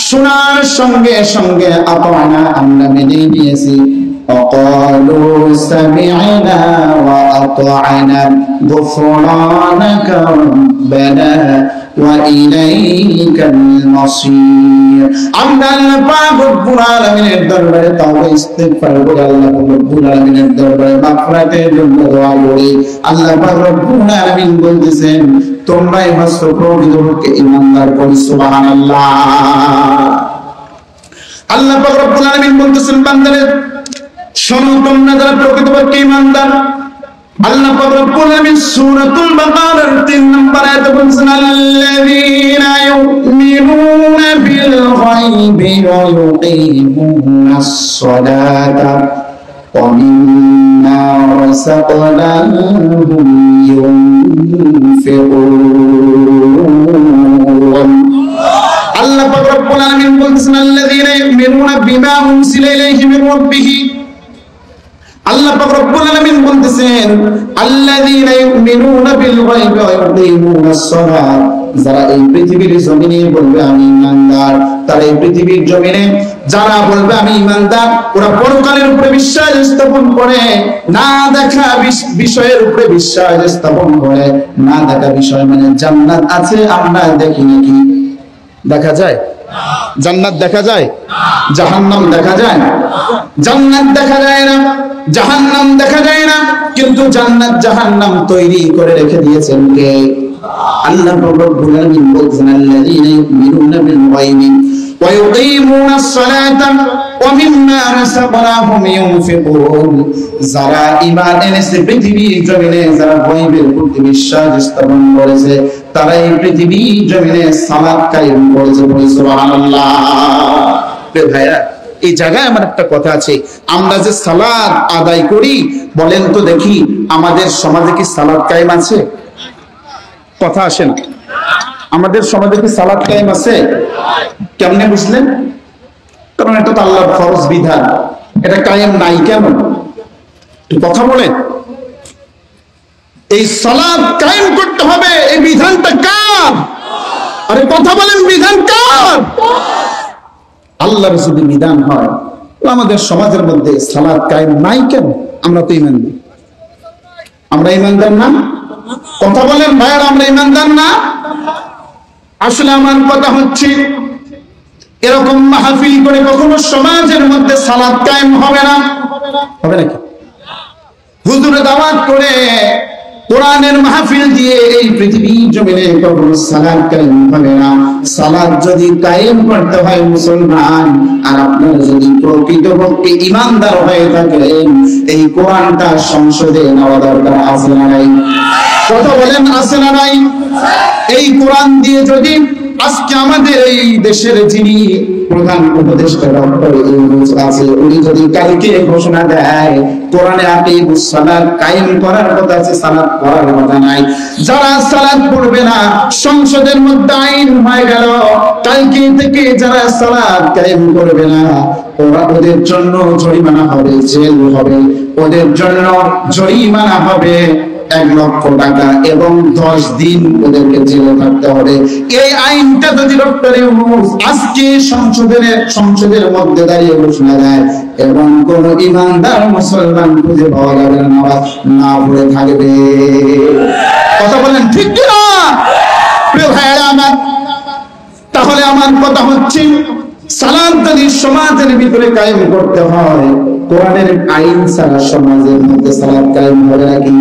শোনার সঙ্গে সঙ্গে আতা'না, আমরা মেনে নিয়েছি। وقالوا سمعنا وأطعنا غفرانك ربنا ওয়া ইলাইকাল মাসির। আমরা আল্লাহ পাক রব্বুল আলামিনের দরবারে তাওবা ইস্তিগফার করে আল্লাহ রব্বুল আলামিনের দরবারে মাগফিরাতের জন্য দোয়া করি। আল্লাহ পাক রব্বুল আলামিন বলতেছেন তোমরা এই মাত্র প্রকৃতপক্ষে ঈমানদার বলি সুবহানাল্লাহ। আল্লাহ পাক রব্বুল আলামিন বলতেছেন বান্দারে শোনো তোমরা যারা প্রকৃতপক্ষে ঈমানদার। আল্লাহ পাক রব্বুল আলামিন সূরাতুল বাকারার 3 নম্বর আয়াতে বলেছেন আল্লাযীনা ইউমিনুনা বিল গায়বি ওয়া ইউকিমুনাস সালাতা ওয়া মিম্মা রাযাকনাহুম ইউনফিকুন। আল্লাহ পাক রব্বুল আলামিন বলেছেন আল্লাযীনা ইউমিনুনা বিমা উনজিলা ইলাইহি মির রাব্বিহি। আল্লাহ পাক রব্বুল আলামিন বলতেছেন আল্লাযীনা ইউমিনুনা বিল গায়বি ওয়া ইউকিমুনাস সালাত। যারা এই পৃথিবীর জমিনে বলবে আমি ঈমানদার, তারা এই পৃথিবীর জমিনে যারা বলবে আমি ঈমানদার, ওরা পরকালের উপরে বিশ্বাস স্থাপন করে, না দেখা বিষয়ের উপরে বিশ্বাস স্থাপন করে। না দেখা বিষয় মানে জান্নাত আছে আমরা দেখি নাকি? দেখা যায়? জান্নাত দেখা যায়? জাহান্নাম দেখা যায়? জান্নাত দেখা যায় না, জাহান্নাম দেখা যায় না, কিন্তু জান্নাত জাহান্নাম তৈরি করে রেখে দিয়েছেন কে? আল্লাহ রাব্বুল আলামিন বলেছেন আল্লাযীনা ইউমিনুনা বিল গায়বি ওয়া ইউকিমুনাস সালাতা ওয়া মিম্মা রাযাকনাহুম ইউনফিকুন। যারা ঈমান এনেছে পৃথিবীর জমিনে, যারা গায়বের প্রতি বিশ্বাস স্থাপন করেছে, তারা এই পৃথিবীর জমিনে সালাত কায়েম করেছে। বলি সুবহানাল্লাহ। ভাইরা এই জায়গায় আমার একটা কথা আছে, আমরা যে সালাত আদায় করি বলেন তো দেখি আমাদের সমাজে কি সালাত কায়েম আছে? কথা আসে না। আমাদের সমাজে কি সালাত কায়েম আছে? কেমনে বুঝলেন? কারণ এটা তো আল্লাহর ফরজ বিধান, এটা কায়েম নাই কেন? একটু কথা বলেন। এই সালাত কায়েম করতে হবে, এই বিধানটা কার? আরে কথা বলেন, বিধান কার? আল্লাহর যদি বিধান হয় তো আমাদের সমাজের মধ্যে সালাত কায়েম নাই কেন? আমরা তো ঈমানদার। আমরা ঈমানদার না? কথা বলেন ভাইরা, আমরা ঈমানদার না? আসলে আমার কথা হচ্ছে এরকম মাহফিল করে কখনো সমাজের মধ্যে সালাত কায়েম হবে না। হবে নাকি? হুজুরে দাওয়াত করে কোরআনের মাহফিল দিয়ে এই পৃথিবীর জমিনে কখনো সালাত কায়েম হবে না। সালাত যদি কায়েম করতে হয় মুসলমান, আর আপনারা যদি প্রকৃতপক্ষে ঈমানদার হয়ে থাকেন, এই কোরআনটা সংসদে নেওয়া দরকার আছে না নাই? কথা বলেন আছে না নাই? এই কোরআন দিয়ে যদি আজকে আমাদের এই দেশের যিনি প্রধান উপদেষ্টা ডক্টর ইউনূস আছে, উনি যদি কালকে ঘোষণা দেয় কোরআনে আকিমুস সালাত কায়েম করার কথা আছে, সালাত পড়ার কথা নাই, যারা সালাত পড়বে না সংসদের মধ্যে আইন হয়ে গেল, কালকে থেকে যারা সালাত কায়েম করবে না ওদের জন্য জরিমানা হবে, জেল হবে, ওদের জন্য জরিমানা হবে 1 লক্ষ টাকা এবং 10 দিন ওদেরকে জেলে থাকতে হবে। এই আইনটা যদি ডক্টর ইউনূস আজকে সংসদের মধ্যে দাঁড়িয়ে ঘোষণা দেয় এবং কোন ঈমানদার মুসলমান খুঁজে পাওয়া যাবে না, নামাজ না পড়ে থাকবে। কথা বলেন ঠিক কি না? প্রিয় ভাইরা আমার, তাহলে আমার কথা হচ্ছে সালাত যদি সমাজের ভিতরে কায়েম করতে হয়, কোরআনের আইন ছাড়া সমাজের মধ্যে সালাত কায়েম হবে নাকি?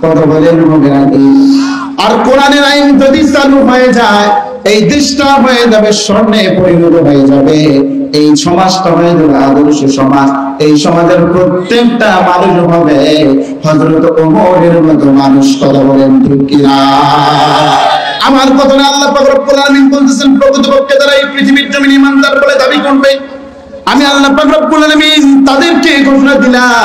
কথা বলেন হবে নাকি? আর কোরআনের আইন যদি চালু হয়ে যায়, এই দেশটা হয়ে যাবে স্বর্ণে পরিণত হয়ে যাবে, এই সমাজটা হয়ে যাবে আদর্শ সমাজ। এই সমাজের প্রত্যেকটা মানুষ হবে হযরত ওমরের মতো মানুষ। কথা বলেন ঠিক কি না? আমার কথা না, আল্লাহ পাক রব্বুল আলামিন বলতেছেন প্রকৃতপক্ষে যারা এই পৃথিবীর জমিনে ঈমানদার বলে দাবি করবে, আমি আল্লাহ পাক রব্বুল আলামিন তাদেরকে ঘোষণা দিলাম,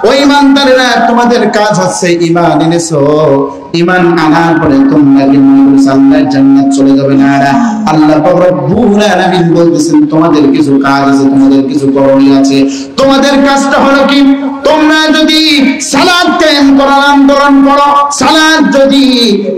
ওই ঈমানদারেরা তোমাদের কাজ হচ্ছে ঈমান এনেছো, ঈমান আনার পরে তোমরা আল্লাহর জান্নাত চলে যাবে না। আল্লাহ পাক রব্বুল আলামিন বলতেছেন তোমাদের কিছু কাজ আছে, তোমাদের কিছু করণীয় আছে। তোমাদের কাজটা হলো কি? তোমরা যদি সালাত কায়েম করার আন্দোলন করো, সালাত যদি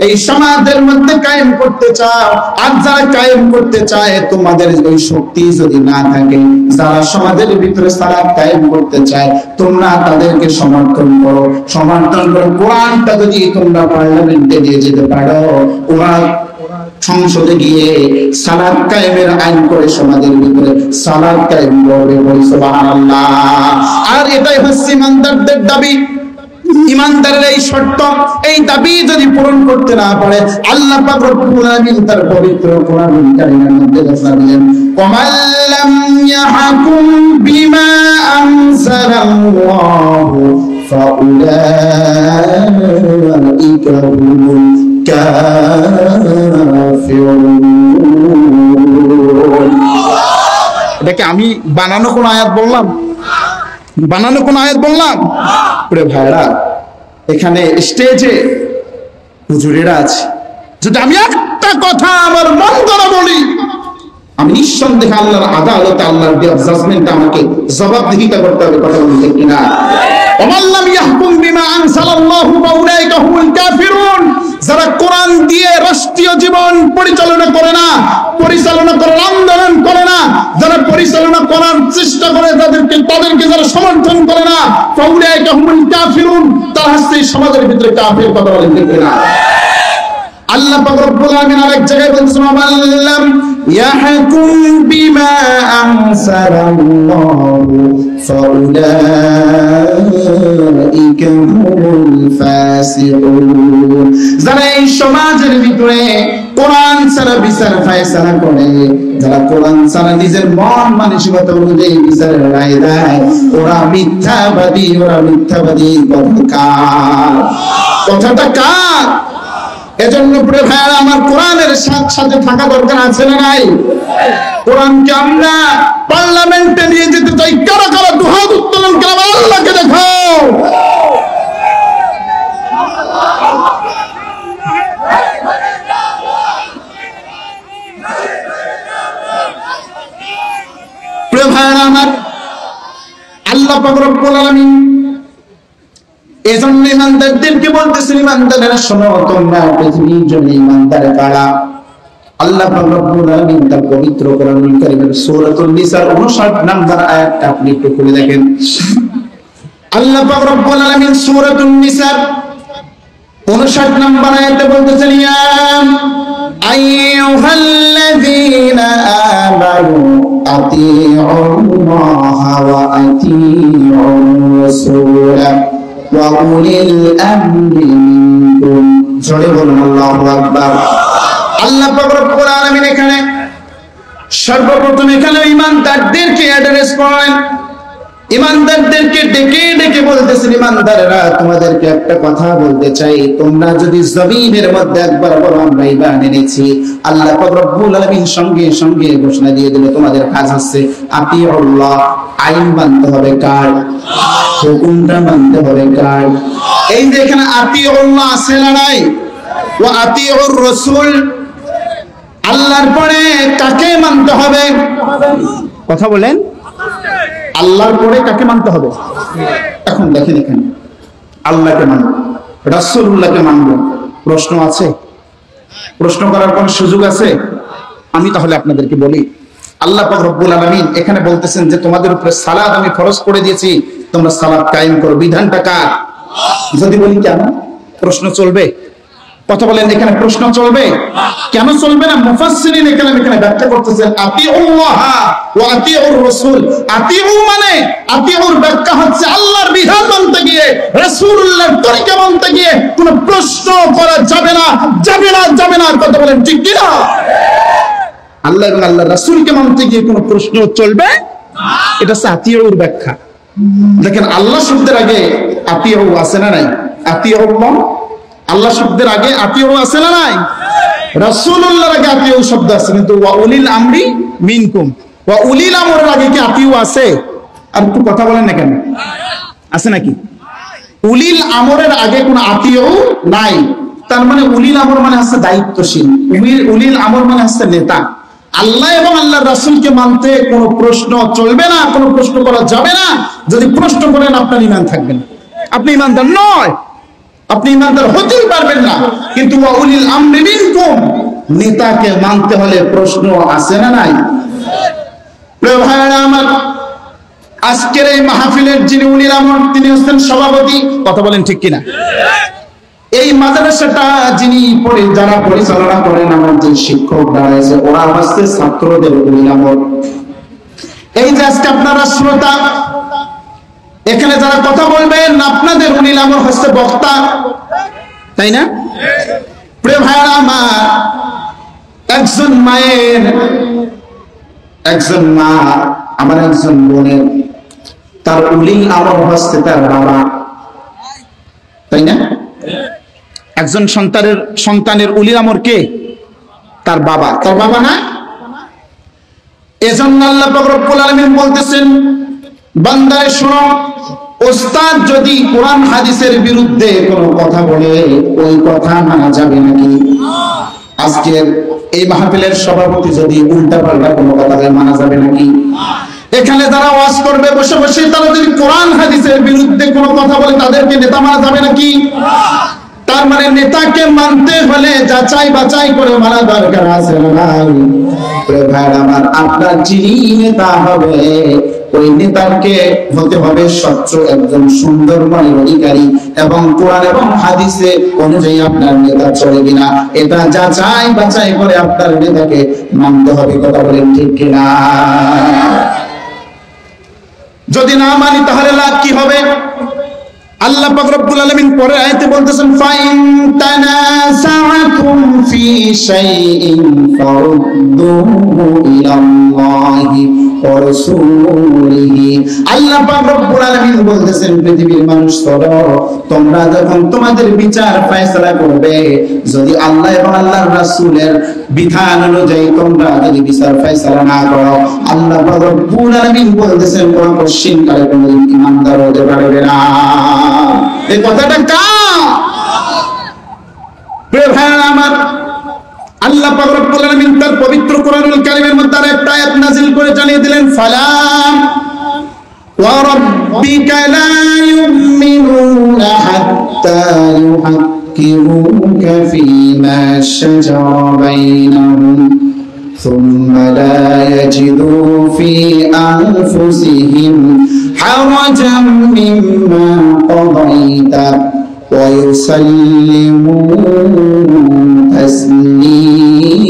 এই সমাজের মধ্যে কায়েম করতে চাও, আর যারা কায়েম করতে চায় তোমাদের ওই শক্তি যদি না থাকে, যারা সমাজের ভিতরে সালাত কায়েম করতে চায় তোমরা তাদেরকে সমর্থন করো। সমর্থন করো কোরআনটা যদি তোমরা পার্লামেন্টে নিয়ে যেতে পারো, ওরা সংসদে গিয়ে সালাত কায়েমের আইন করে সমাজের ভিতরে সালাত কায়েম করবে, বলি সুবহানাল্লাহ। আর এটাই হচ্ছে ইমানদারদের দাবি। ইমানদারের এই শর্ত, এই দাবি যদি পূরণ করতে না পারে, আল্লাহ পাক রব্বুল আলামিন তার পবিত্র কোরআন কারীমের মধ্যে ঘোষণা দিলেন, ওয়ামাল্লাম ইয়াহকুম বিমা আনজালাল্লাহু ফাউলাইকা হুমুল কাফিরুন। এটাকে আমি বানানো কোন আয়াত বললাম? বানানো কোন আয়াত বললাম? প্রিয় ভাইরা, এখানে স্টেজে হুজুরেরা আছে, যদি আমি একটা কথা আমার মন দ্বারা বলি, আমি নিঃসন্দেহে আল্লাহর আদালতে, আল্লাহর জাজমেন্টে আমাকে জবাবদিহিতা করতে হবে। কথা বলতে কিনা? ওয়াল্লাম ইয়াহকুম বিমা আনজালাল্লাহু ফাউলাইকা হুমুল কাফিরুন। যারা কোরআন দিয়ে রাষ্ট্রীয় জীবন পরিচালনা করে না, পরিচালনা করার আন্দোলন করে না, যারা পরিচালনা করার চেষ্টা করে, তাদেরকে যারা সমর্থন করে না, ফাউলাইকা হুমুল কাফিরুন, তারা হচ্ছে সমাজের ভিতরে কাফের। কথা বলেন ঠিক না? আল্লাহ পাক রব্বুল আলামিন আরেক জায়গায় বলেছেন, ওয়াল্লাম ইয়াহকুম বিমা আনজালাল্লাহু ফাউলাইকা হুমুল ফাসিকুন। যারা এই সমাজের ভিতরে কোরআন ছাড়া বিচার ফায়সালা করে, যারা কোরআন ছাড়া নিজের মন মানসিকতা অনুযায়ী বিচারের রায় দেয়, ওরা মিথ্যাবাদী। ওরা মিথ্যাবাদী। কথাটা কার? এজন্য প্রিয় ভাইরা আমার, কোরআনের সাথে থাকা দরকার আছে না নাই? কোরআনকে আমরা পার্লামেন্টে নিয়ে যেতে চাই। কারা কারা দুহাত উত্তোলন করে আমার আল্লাহকে দেখাও। প্রিয় ভাইরা আমার, আল্লাহ পাক রব্বুল আলামিন এজন্য ইমানদারদেরকে বলতেছেন, ইমানদারেরা শোনো, তোমরা পৃথিবীর জন্য ইমানদার কারা? আল্লাহ পাক রব্বুল আলামিন তার পবিত্র কোরআনুল কারীমের সূরাতুন নিসার 59 নম্বর আয়াতটা আপনি একটু খুলে দেখেন। আল্লাহ পাক রব্বুল আলামিন সূরাতুন নিসার 59 নম্বর আয়াতে বলতেছেন, ইয়া আইয়ুহাল্লাযীনা আমানু আতিউল্লাহা ওয়া আতিউর রাসূলা ওয়া উলিল আমরি মিনকুম। জোরে বলুন আল্লাহু আকবার। আল্লাহ পাক রব্বুল আলামিন এখানে সর্বপ্রথম এখানে ইমানদারদেরকে অ্যাড্রেস করেন, ইমানদারদেরকে ডেকে ডেকে বলতেছেন, ইমানদারেরা তোমাদেরকে একটা কথা বলতে চাই, তোমরা যদি জমিনের মধ্যে একবার বলো আমরা ঈমান এনেছি, আল্লাহ পাক রব্বুল আলামিন সঙ্গে সঙ্গে ঘোষণা দিয়ে দিল, তোমাদের কাজ হচ্ছে আতিউল্লাহ, আইন মানতে হবে কার? হুকুমটা মানতে হবে কার? এই যে এখানে আতিউল্লাহ আছে না নাই? ওয়া আতিউর রাসূল, আল্লাহর পরে কাকে মানতে হবে? কথা বলেন, আল্লাহর পরে কাকে মানতে হবে? এখন দেখেন, এখানে আল্লাহকে মানব, রাসূলুল্লাহকে মানব, প্রশ্ন আছে? প্রশ্ন করার কোন সুযোগ আছে? আমি তাহলে আপনাদেরকে বলি, আল্লাহ পাক রব্বুল আলামিন এখানে বলতেছেন যে তোমাদের উপরে সালাত আমি ফরজ করে দিয়েছি, তোমরা সালাত কায়েম করো। বিধানটা কার? যদি বলি কেন, প্রশ্ন চলবে? কথা বলেন, এখানে প্রশ্ন চলবে? কেন চলবে না? মুফাসসিরিন এখানে ব্যাখ্যা করতেছেন, আতিউল্লাহ ওয়া আতিউর রাসূল। আতিউ মানে, আতিউর ব্যাখ্যা হচ্ছে আল্লাহর বিধান মানতে গিয়ে, রাসূলুল্লাহর তরিকা মানতে গিয়ে কোনো প্রশ্ন করা যাবে না, যাবে না, যাবে না। কথা বলেন ঠিক কি না? আল্লাহ এবং আল্লাহর রাসূলকে মানতে গিয়ে কোনো প্রশ্ন চলবে না, এটা হচ্ছে আতিউর ব্যাখ্যা। দেখেন, আল্লাহ শব্দের আগে আতিউ আছে না নাই? আতিউল্লাহ, আল্লাহ শব্দের আগে আতিউ আছে না নাই? রাসূলুল্লাহর আগে আতিউ শব্দ আছে, কিন্তু ওয়া উলিল আমরি মিনকুম, ওয়া উলিল আমরের আগে কি আতিউ আছে? আর একটু কথা বলেন না কেন, আছে নাকি? উলিল আমরের আগে কোনো আতিউ নাই। তার মানে উলিল আমর মানে হচ্ছে দায়িত্বশীল, উলিল আমর মানে হচ্ছে নেতা। আল্লাহ এবং আল্লাহর রাসূলকে মানতে কোনো প্রশ্ন চলবে না, কোনো প্রশ্ন করা যাবে না। যদি প্রশ্ন করেন আপনার ঈমান থাকবে না, আপনি ঈমানদার নয়, আপনি ঈমানদার হতেই পারবেন না। কিন্তু ওয়া উলিল আমরি মিনকুম, নেতাকে মানতে হলে প্রশ্ন আছে না নাই? প্রিয় ভাইরা আমার, আজকের এই মাহফিলের যিনি উলিল আমর, তিনি হচ্ছেন সভাপতি। কথা বলেন ঠিক কিনা? এই মাদ্রাসাটা যিনি যারা পরিচালনা করেন, আমার যে শিক্ষক দাঁড়াইছে, ওরা হচ্ছে ছাত্রদের অভিভাবক। এই যে আজকে আপনারা শ্রোতা, এখানে যারা কথা বলবেন আপনাদের অভিভাবক হচ্ছে বক্তা, তাই না? প্রিয় ভাইরা আমার, একজন মায়ের, একজন মা, আমার একজন বোনের, তার উলিল আমর হচ্ছে তার বাবা, তাই না? একজন সন্তানের উলিল আমর কে? তার বাবা। তার বাবা না? এজন্য আল্লাহ পাক রব্বুল আলামিন বলতেছেন, বান্দারে শোনো, ওস্তাদ যদি কোরআন হাদিসের বিরুদ্ধে কোনো কথা বলে, ওই কথা মানা যাবে নাকি? আজকের এই মাহফিলের সভাপতি যদি উল্টা পাল্টা কোনো কথা বলে, মানা যাবে নাকি? এখানে যারা ওয়াজ করবে বসে বসে, তারা যদি কোরআন হাদিসের বিরুদ্ধে কোনো কথা বলে, তাদেরকে নেতা মানা যাবে নাকি? তার মানে নেতাকে মানতে হলে যাচাই বাছাই করে মানা দরকার আছে না? আমার আপনার যিনি নেতা হবে, ওই নেতাকে হতে হবে স্বচ্ছ একজন সুন্দর মনের অধিকারী, এবং কোরআন এবং হাদিসে অনুযায়ী আপনার নেতা চলে কিনা এটা যাচাই বাছাই করে আপনার নেতাকে মানতে হবে। কথা বলেন ঠিক কিনা? যদি না মানি তাহলে লাভ কি হবে? আল্লাহ পাক রব্বুল আলামিন পরের আয়াতে বলতেছেন, ফাইন তানাসাতুম ফি শাইইন ফারুদ্দুহু ইলাল্লাহি ওয়া রাসূলিহি। আল্লাহ পাক রব্বুল আলামিন বলতেছেন, পৃথিবীর মানুষ তোমরা যখন তোমাদের বিচার ফয়সালা করবে, যদি আল্লাহ এবং আল্লাহর রাসূলের বিধান অনুযায়ী তোমরা যদি বিচার ফয়সালা না করো, আল্লাহ পাক রব্বুল আলামিন বলতেছেন কোন কোশ্চিন কালে কোনো ইমানদার হতে পারবে না। এই কথাটা কার? প্রিয় ভাইরা আমার, আল্লাহ পাক রব্বুল আলামিন তার পবিত্র কোরআনুল কারীমের মধ্যে একটা আয়াত নাযিল করে জানিয়ে দিলেন, ফালাম ওয়া রাব্বিকা লা ইউমিনুনা হাত্তা ইউহাক্কিমুকা ফীমা শাজারা বাইনাহুম থুম্মা লা ইয়াজিদু ফী আনফুসিহিম হারাজাম মিম্মা কাদাইতা ওয়া ইউসাল্লিমু তাসলিমা।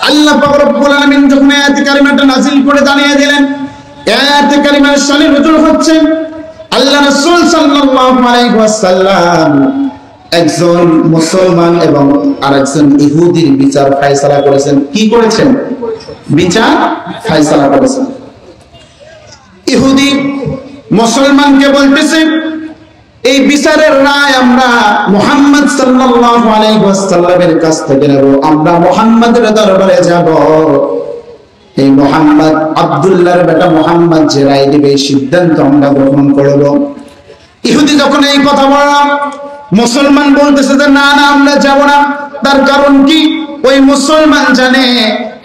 আল্লাহ পাক রব্বুল আলামিন যখন আয়াতে কারিমাটা নাযিল করে জানিয়ে দিলেন, আয়াতে কারিমার শানে নজুল হচ্ছে আল্লাহ রাসূল সাল্লাল্লাহু আলাইহি ওয়াসাল্লাম একজন মুসলমান এবং আরেকজন ইহুদির বিচার ফয়সালা করেছেন। কি করেছেন? বিচার ফয়সালা করেছেন। ইহুদি মুসলমানকে বলতেছে, এই বিচারের রায় আমরা মুহাম্মদ সাল্লাল্লাহু আলাইহি ওয়াসাল্লামের কাছ থেকে নেব, আমরা মুহাম্মাদের দরবারে যাব, এই মুহাম্মদ আব্দুল্লাহর বেটা মুহাম্মদ যে রায় দিবে এই সিদ্ধান্ত আমরা গ্রহণ করব। ইহুদি যখন এই কথা বলল, মুসলমান বলতেছে যে না না, আমরা যাব না। তার কারণ কি? ওই মুসলমান জানে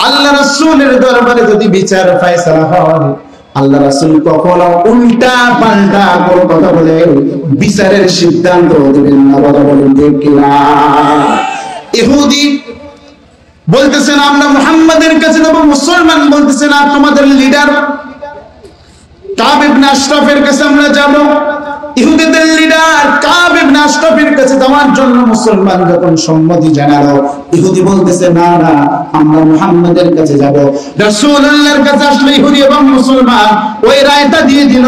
আল্লাহ রাসূলের দরবারে যদি বিচার ফয়সালা হয়, আল্লাহ রাসূল কখনো উল্টা পাল্টা কোনো কথা বলে বিচারের সিদ্ধান্ত দিবেন না। কথা বলেন ঠিক কিনা? ইহুদি বলতেছেন আমরা মুহাম্মাদের কাছে যাব, মুসলমান বলতেছে না, তোমাদের লিডার কাব ইবনে আশরাফের কাছে আমরা যাব। ইহুদিদের লিডার কাব ইবনে আশরাফের কাছে যাওয়ার জন্য মুসলমান যখন সম্মতি জানালো, ইহুদি বলতেছে না না, আমরা মুহাম্মাদের কাছে যাব। রাসূলুল্লাহর কাছে আসলে ইহুদি এবং মুসলমান ওই রায়টা দিয়ে দিল,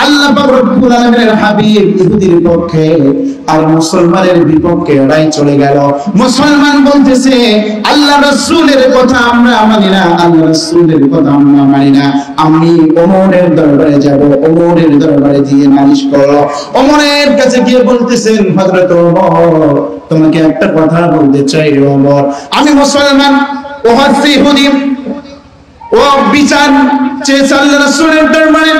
আল্লাহ পাক রব্বুল আলামিনের হাবিব ইহুদির পক্ষে আর মুসলমানের বিপক্ষে রায় চলে গেল। মুসলমান বলতেছে আল্লাহ রাসূলের কথা আমরা মানি না, আল্লাহ রাসূলের কথা আমরা মানি না, আমি ওমরের দরবারে যাব, ওমরের দরবারে গিয়ে নালিশ করব। ওমরের কাছে গিয়ে বলতেছেন, হযরত ওমর তোমাকে একটা কথা বলতে চাই রে ওমর, আমি মুসলমান, ও হচ্ছে ইহুদি, ও বিচার চেয়েছে আল্লাহ রাসূলের দরবারে,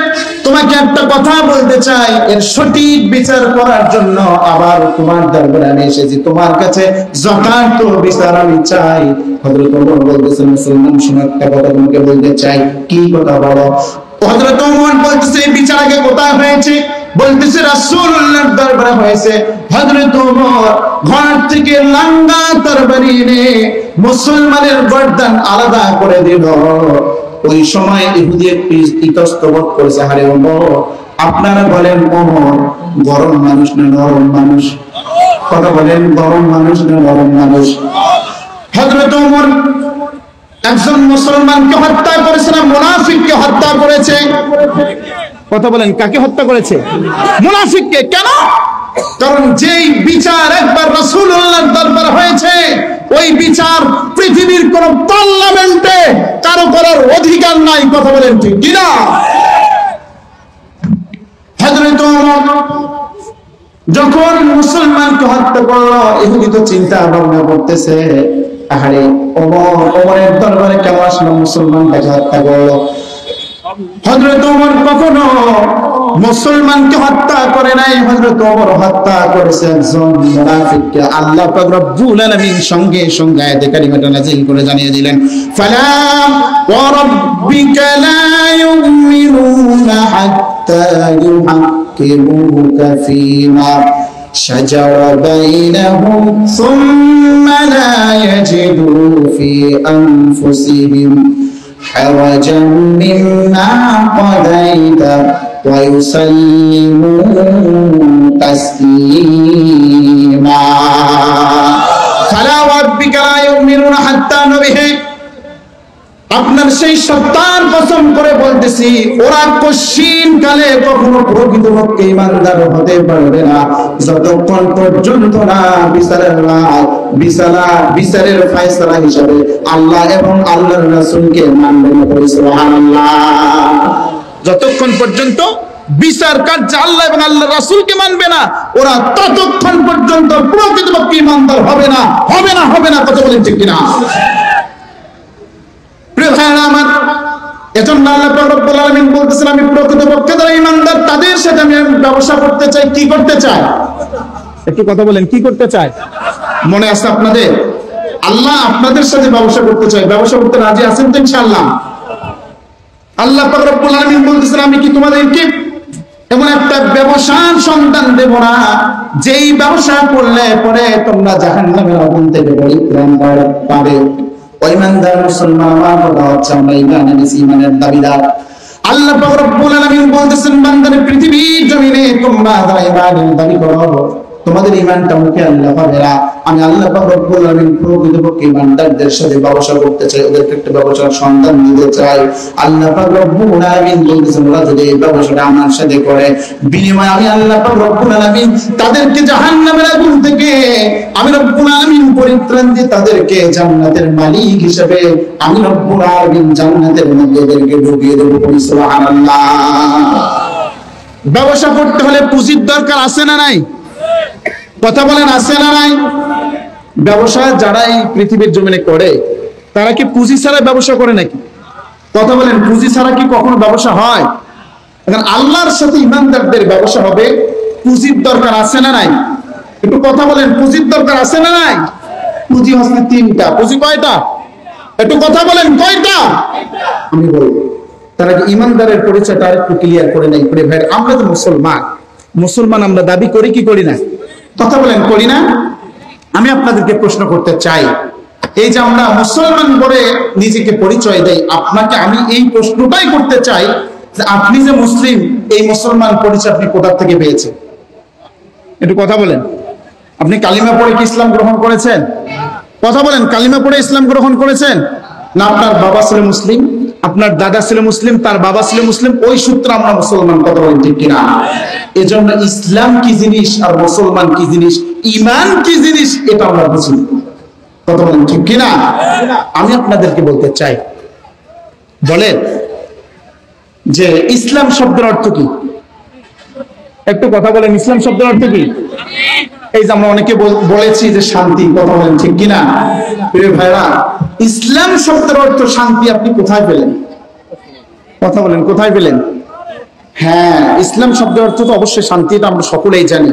তোমাকে একটা কথা বলতে চাই, এর সঠিক বিচার করার জন্য আবার তোমার দরবারে আমি এসেছি, তোমার কাছে যথার্থ বিচার আমি চাই। হযরত ওমর বলতেছেন, মুসলমান শোনো, একটা কথা তোমাকে বলতে চাই। কি কথা বলো? হযরত ওমর বলতেছে, বিচার আগে কোথায় হয়েছে? বলতেছে রাসূলুল্লাহর দরবারে হয়েছে। হযরত ওমর ঘর থেকে লাঙ্গা তরবারি এনে মুসলমানের গর্দান আলাদা করে দিল। ওই সময় ইহুদি ইতস্তত করেছে, আরে ওমর আপনারা বলেন ওমর গরম মানুষ না নরম মানুষ? কথা বলেন, গরম মানুষ না নরম মানুষ? হযরত ওমর একজন মুসলমানকে হত্যা করেছে না মুনাফিককে হত্যা করেছে? কথা বলেন, কাকে হত্যা করেছে? মুনাফিককে। কেন? কারণ যেই বিচার একবার রাসূলুল্লাহর দরবারে হয়েছে, ওই বিচার পৃথিবীর কোন পার্লামেন্টে কারো করার অধিকার নাই। কথা বলেন ঠিক কিনা? হযরত ওমর যখন মুসলমানকে হত্যা করলো, ইহুদি তো চিন্তা ভাবনা করতেছে, আরে ওমরের দরবারে কেন আসলো, মুসলমানকে হত্যা করলো। হযরত ওমর কখনো মুসলমানকে হত্যা করে নাই, হযরত ওমর হত্যা করেছে একজন মুনাফিককে। আল্লাহ পাক রব্বুল আলামিন সঙ্গে সঙ্গে আয়াতে কারিমাটা নাযিল করে জানিয়ে দিলেন, ফালা ওয়া রাব্বিকা লা ইউমিনুনা হাত্তা ইউহাক্কিমুকা ফীমা শাজারা বাইনাহুম সুম্মা লা ইয়াজিদু ফী আনফুসিহিম حرجا مما قضيت ويسلموا تسليما فلا وربك لا يؤمنون حتى نبيه। আপনার সেই সত্তার কসম করে বলতেছি, ওরা কশিন কালে কখনো প্রকৃতপক্ষে ঈমানদার হতে পারবে না যতক্ষণ পর্যন্ত না বিচারের ফয়সালা হিসাবে আল্লাহ এবং আল্লাহর রাসূলকে মানবে না। সুবহানাল্লাহ। যতক্ষণ পর্যন্ত বিচার কার্য আল্লাহ এবং আল্লাহর রাসূলকে মানবে না, ওরা ততক্ষণ পর্যন্ত প্রকৃতপক্ষে ঈমানদার হবে না, হবে না, হবে না। কথা বলেন ঠিক কিনা? এজন্য আল্লাহ পাক রব্বুল আলামিন বলতেছেন, আমি প্রকৃতপক্ষে যারা ঈমানদার তাদের সাথে আমি ব্যবসা করতে চাই। কি করতে চাই? একটু কথা বলেন, কি করতে চাই? মনে আছে আপনাদের? আল্লাহ আপনাদের সাথে ব্যবসা করতে চাই। ব্যবসা করতে রাজি আছেন তো ইনশাআল্লাহ? আল্লাহ পাক রব্বুল আলামিন বলতেছেন, আমি কি তোমাদেরকে এমন একটা ব্যবসার সন্তান দেব না যেই ব্যবসা করলে পরে তোমরা জাহান্নামের আগুন থেকে পরিত্রাণ পাবে। ঈমানদার মুসলমান আমার কথা হচ্ছে আমরা ঈমান এনেছি, ঈমানের দাবিদার। আল্লাহ পাক রব্বুল আলামিন বলতেছেন, বান্দারে পৃথিবীর জমিনে তোমরা যারা ঈমানের দাবি করো, তোমাদের ঈমানটা মুখে আল্লাহ পাবে না। আমি আল্লাহ পাক রব্বুল আলামিন প্রকৃতপক্ষে ঈমানদারদের সাথে ব্যবসা করতে চাই, ওদেরকে একটা ব্যবসার সন্ধান দিতে চাই। আল্লাহ পাক রব্বুল আলামিন বলতেছেন, ওরা যদি এই ব্যবসাটা আমার সাথে করে, বিনিময়ে আমি আল্লাহ পাক রব্বুল আলামিন তাদেরকে জাহান্নামের আগুন থেকে আমি রব্বুল আলামিন পরিত্রাণ দিয়ে তাদেরকে জান্নাতের মালিক হিসেবে আমি রব্বুল আলামিন জান্নাতের মধ্যে ওদেরকে ঢুকিয়ে দেব। সুবহানাল্লাহ। ব্যবসা করতে হলে পুঁজির দরকার আছে না নাই? কথা বলেন, আছে না নাই? ব্যবসা যারা এই পৃথিবীর জমিনে করে তারা কি পুঁজি ছাড়া ব্যবসা করে নাকি? কথা বলেন, পুঁজি ছাড়া কি কখনো ব্যবসা হয়? এখন আল্লাহর সাথে ঈমানদারদের ব্যবসা হবে, পুঁজির দরকার আছে না নাই? একটু কথা বলেন, পুঁজির দরকার আছে না নাই? পুঁজি হচ্ছে তিনটা। পুঁজি কয়টা? একটু কথা বলেন, কয়টা? আমি বলবো, তারা কি ঈমানদারের পরিচয়টা আরেকটু ক্লিয়ার করে নাই? করে ভাই, আমরা তো মুসলমান আমরা দাবি করি কি করি না? কথা বলেন, করি না? আমি আপনাদেরকে প্রশ্ন করতে চাই, এই যে আমরা মুসলমান বলে নিজেকে পরিচয় দেই, আপনাকে আমি এই প্রশ্নটাই করতে চাই যে আপনি যে মুসলিম, এই মুসলমান পরিচয় আপনি কোথা থেকে পেয়েছেন? একটু কথা বলেন। আপনি কালিমা পড়ে কি ইসলাম গ্রহণ করেছেন? কথা বলেন, কালিমা পড়ে ইসলাম গ্রহণ করেছেন? না আপনার বাবা ছিল মুসলিম, আপনার দাদা ছিল মুসলিম, তার বাবা ছিল মুসলিম, ওই সূত্রে আমরা মুসলমান। কথা বলেন ঠিক কিনা? এজন্য ইসলাম কি জিনিস আর মুসলমান কি জিনিস, ঈমান কি জিনিস, এটা আমরা বুঝি। কথা বলেন ঠিক কিনা? আমি আপনাদেরকে বলতে চাই, বলেন যে ইসলাম শব্দের অর্থ কি? একটু কথা বলেন, ইসলাম শব্দের অর্থ কি? এই যে আমরা অনেকে বলেছি যে শান্তি। কথা বলেন ঠিক কিনা? প্রিয় ভাইরা, ইসলাম শব্দের অর্থ শান্তি। আপনি কোথায় পেলেন? কথা বলেন, কোথায় পেলেন? হ্যাঁ, ইসলাম শব্দের অর্থ তো অবশ্যই শান্তি, এটা আমরা সকলেই জানি।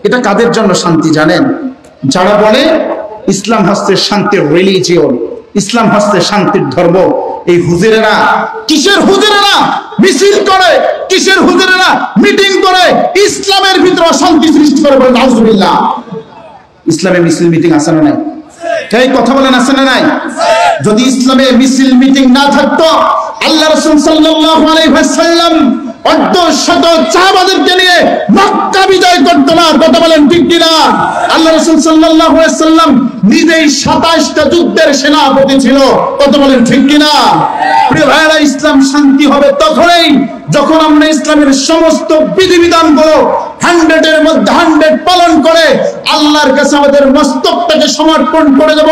এটা কাদের জন্য শান্তি জানেন? যারা বলে ইসলাম হচ্ছে শান্তির রিলিজিয়ন, ইসলাম হচ্ছে শান্তির ধর্ম। এই হুজুরেরা, কিসের হুজুরেরা মিছিল করে, কিসের হুজুরেরা মিটিং করে, ইসলামের ভিতরে অশান্তি সৃষ্টি করে। বলে নাউজুবিল্লাহ। ইসলামে মিছিল মিটিং আছে না নাই? এই কথা বলেন, আছে না নাই? যদি ইসলামে মিছিল মিটিং না থাকতো, আল্লাহ রাসূল সাল্লাল্লাহু আলাইহি ওয়াসাল্লাম অর্ধশত সাহাবাদেরকে নিয়ে মক্কা বিজয় করতো না, কথা বলেন ঠিক কিনা? আল্লাহ রাসূল সাল্লাল্লাহু আলাইহি ওয়াসাল্লাম নিজেই 27টা যুদ্ধের সেনাপতি ছিল, কথা বলেন ঠিক কিনা? প্রিয় ভাইরা, ইসলাম শান্তি হবে তখনই যখন আমরা ইসলামের সমস্ত বিধিবিধানগুলো 100-এর মধ্যে 100 পালন করে আল্লাহর কাছে আমাদের মস্তকটাকে সমর্পণ করে দেব।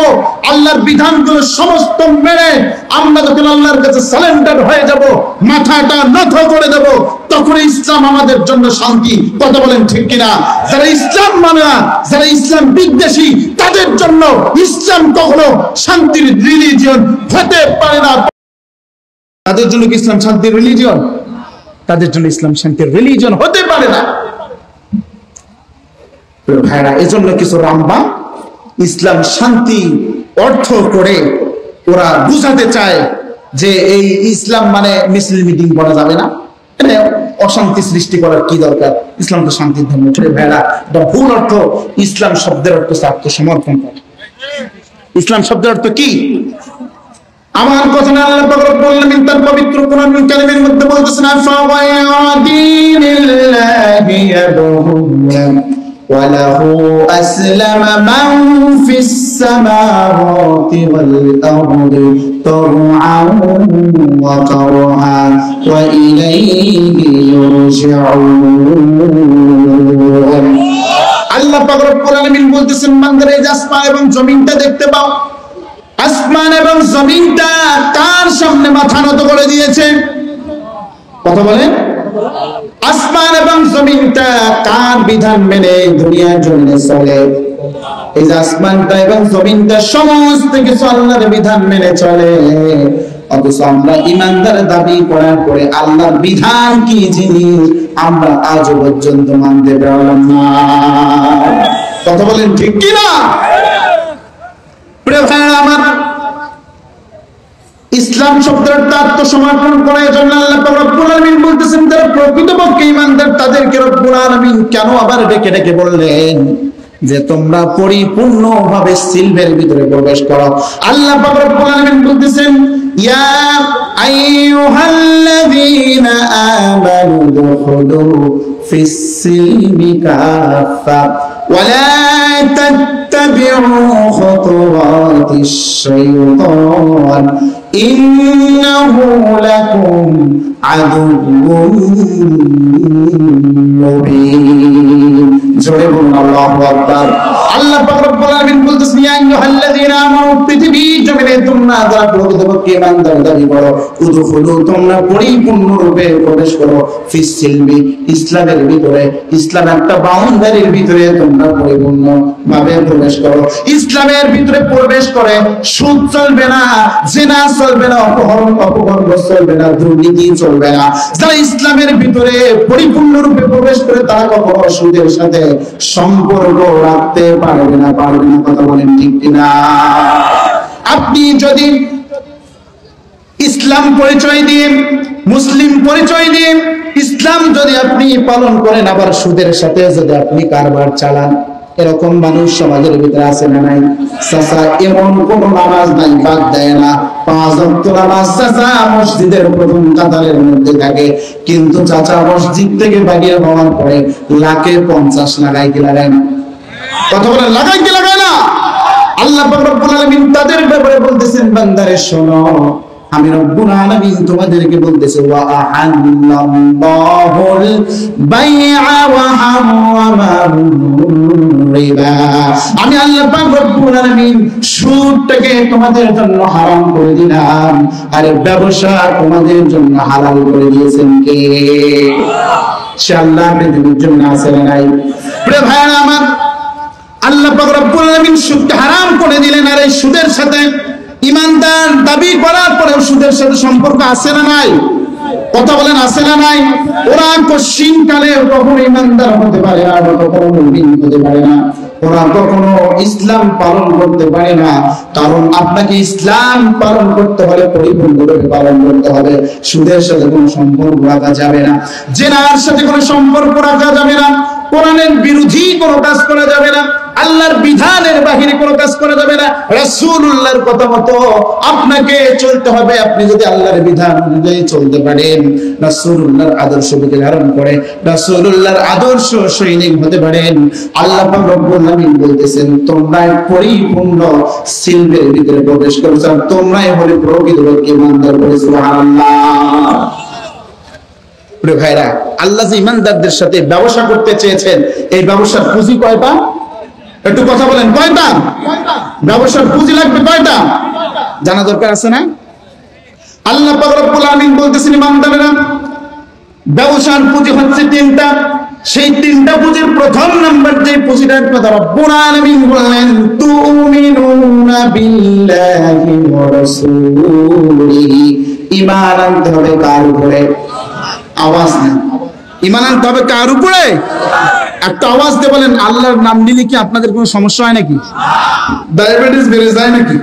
আল্লাহর বিধানগুলো সমস্ত মেনে আমরা যখন আল্লাহর কাছে সারেন্ডার হয়ে যাব, মাথাটা নত করে দেব, তখন ইসলাম আমাদের জন্য শান্তি, কথা বলেন ঠিক কিনা? যারা ইসলাম মানে না, যারা ইসলাম বিদ্বেষী, তাদের জন্য ইসলাম কখনো শান্তির রিলিজিয়ন হতে পারে না। তাদের জন্য কি ইসলাম শান্তির রিলিজিয়ন? তাদের জন্য ইসলাম শান্তির রিলিজিয়ন হতে পারে না। ভাইরা, এজন্য কিছু রামবাম ইসলাম শান্তি অর্থ করে ওরা বুঝাতে চায় যে এই ইসলাম মানে মিছিল মিটিং করা যাবে না, মানে অশান্তি সৃষ্টি করার কি দরকার, ইসলাম তো শান্তির ধর্ম। ভাইরা, এটা ভুল অর্থ। ইসলাম শব্দের অর্থ আত্মসমর্পণ করা। ইসলাম শব্দের অর্থ কি? আমার কথা না, আল্লাহ পাক রব্বুল আলামিন তার পবিত্র কোরআনুল কারীমের মধ্যে বলতেছেন, আফাওয়া দীনিল্লাহি ইয়াবগুন ওয়া লাহু আসলামা মান ফিস সামাওয়াতি ওয়াল আরদি তাওআন ওয়া কারহা ওয়া ইলাইহি ইউরজাউন। আল্লাহ পাক রব্বুল আলামিন বলতেছেন, বান্দারা এই আসমান এবং জমিনটা দেখতে পাও, আসমান এবং জমিনটা কার সামনে মাথা নত করে দিয়েছে? কথা বলেন। আসমান এবং জমিনটা কার বিধান মেনে দুনিয়ার জমিনে চলে? এই যে আসমানটা এবং জমিনটা সমস্ত কিছু আল্লাহর বিধান মেনে চলে, অথচ আমরা ইমানদার দাবি করার পরে আল্লাহর বিধান কি জিনিস আমরা আজও পর্যন্ত মানতে পারলাম না। কথা বলেন ঠিক কিনা? আমার ইসলাম শব্দের আত্মসমর্পণ করার জন্য আল্লাহ পাক রব্বুল আলামিন বলতেছেন, যারা প্রকৃতপক্ষে ঈমানদার তাদেরকে রব্বুল আলামিন কেন আবার ডেকে ডেকে বললেন যে তোমরা পরিপূর্ণভাবে সিলভের ভিতরে প্রবেশ করো? আল্লাহ পাক রব্বুল আলামিন বলতেছেন, ইয়া আইয়ুহাল্লাযীনা আমানু দুখুলু ফিস সিলমি কাফা ওয়া লা تتبعوا خطوات الشيطان إنه لكم عدو مبين। জোরে বলুন আল্লাহু আকবার। আল্লাহ পাক রব্বুল আলামিন বলতেছেন, ইয়া আইয়ুহাল্লাযীনা আমানু, পৃথিবীর জমিনে তোমরা যারা প্রকৃতপক্ষে ঈমানদার দাবি করো, উদখুলু, তোমরা পরিপূর্ণরূপে প্রবেশ করো, ফিস সিলমি, ইসলামের ভিতরে। ইসলাম একটা বাউন্ডারির ভিতরে তোমরা পরিপূর্ণভাবে প্রবেশ করো। ইসলামের ভিতরে প্রবেশ করে সুদ চলবে না, জিনা চলবে না, অপহরণ অপকর্ম চলবে না, দুর্নীতি চলবে না। যারা ইসলামের ভিতরে পরিপূর্ণরূপে প্রবেশ করে তারা কখনো সুদের সাথে সম্পর্ক রাখতে পারবে না, পারবে না। কথা বলেন ঠিক কিনা? আপনি যদি ইসলাম পরিচয় দিয়ে, মুসলিম পরিচয় দিয়ে ইসলাম যদি আপনি পালন করেন, আবার সুদের সাথে যদি আপনি কারবার চালান, এরকম মানুষ সমাজের ভিতরে আছে না নাই? চাচা এমন কোন নামাজ নাই বাদ দেয় না, 5 ওয়াক্ত নামাজ চাচা মসজিদের প্রথম কাতারের মধ্যে থাকে, কিন্তু চাচা মসজিদ থেকে বাগিয়ে হওয়ার পরে লাখে 50 লাগাই কি লাগায় না? কথা বলেন, লাগাই কি লাগায় না? আল্লাহ পাক রব্বুল আলামিন তাদের ব্যাপারে বলতেছেন, বান্দারে শোনো, আমি রব্বুল আলামিন তোমাদেরকে বলতেছি, ওয়া আহাল্লাল্লাহুল বাইআ ওয়া হারামার রিবা। আমি আল্লাহ পাক রব্বুল আলামিন সুদটাকে তোমাদের জন্য হারাম করে দিলাম, আর ব্যবসা তোমাদের জন্য হালাল করে দিয়েছেন কে? সে আল্লাহ পৃথিবীর জন্য আছে না নাই? প্রিয় ভাইরা আমার, আল্লাহ পাক রব্বুল আলামিন সুদকে হারাম করে দিলেন, আর এই সুদের সাথে ঈমানদার দাবি করার পরেও সুদের সাথে সম্পর্ক আছে না নাই? কথা বলেন, আছে না নাই? ওরা কশিনকালে কখনো ঈমানদার হতে পারে না, কখনো মুমিন হতে পারে না, ওরা কখনো ইসলাম পালন করতে পারে না। কারণ আপনাকে ইসলাম পালন করতে হলে পরিপূর্ণরূপে পালন করতে হবে। সুদের সাথে কোনো সম্পর্ক রাখা যাবে না, জিনার সাথে কোনো সম্পর্ক রাখা যাবে না, কোরআনের বিরোধী কোনো কাজ করা যাবে না, আল্লাহর বিধানের বাহিরে কোনো কাজ করা যাবে না। রাসূলুল্লাহর কথা মতো আপনাকে চলতে হবে। আপনি যদি আল্লাহর বিধান অনুযায়ী চলতে পারেন, রাসূলুল্লাহর আদর্শ যদি ধারণ করে রাসূলুল্লাহর আদর্শ সৈনিক হতে পারেন, আল্লাহ পাক রব্বুল আলামিন বলতেছেন তোমরা পরিপূর্ণ সিলভের ভিতরে প্রবেশ করেছো, তোমরাই হলে প্রকৃত ঈমানদার। বলে সুবহানাল্লাহ। প্রিয় ভাইরা, আল্লাহ যে ঈমানদারদের সাথে ব্যবসা করতে চেয়েছেন, এই ব্যবসার পুঁজি কয়টা? একটু কথা বলেন, কয়টা ব্যবসার পুঁজি লাগবে? কয়টা জানা দরকার আছে না? আল্লাহ পাক রব্বুল আলামিন বলতেছেন ঈমানদাররা ব্যবসার পুঁজি হচ্ছে তিনটা। সেই তিনটা পুঁজির প্রথম নাম্বার যে পুঁজিটার কথা রব্বুল আলামিন বললেন, তুমিনুনা বিল্লাহি ওয়া রাসূলিহি। ঈমান আনতে হবে কার উপরে? আওয়াজ না, ঈমান আনতে হবে কার উপরে? একটা আওয়াজ দিয়ে বলেন, আল্লাহর নাম নিলে কি আপনাদের কোনো সমস্যা হয় নাকি? ডায়াবেটিস বেড়ে যায় নাকি?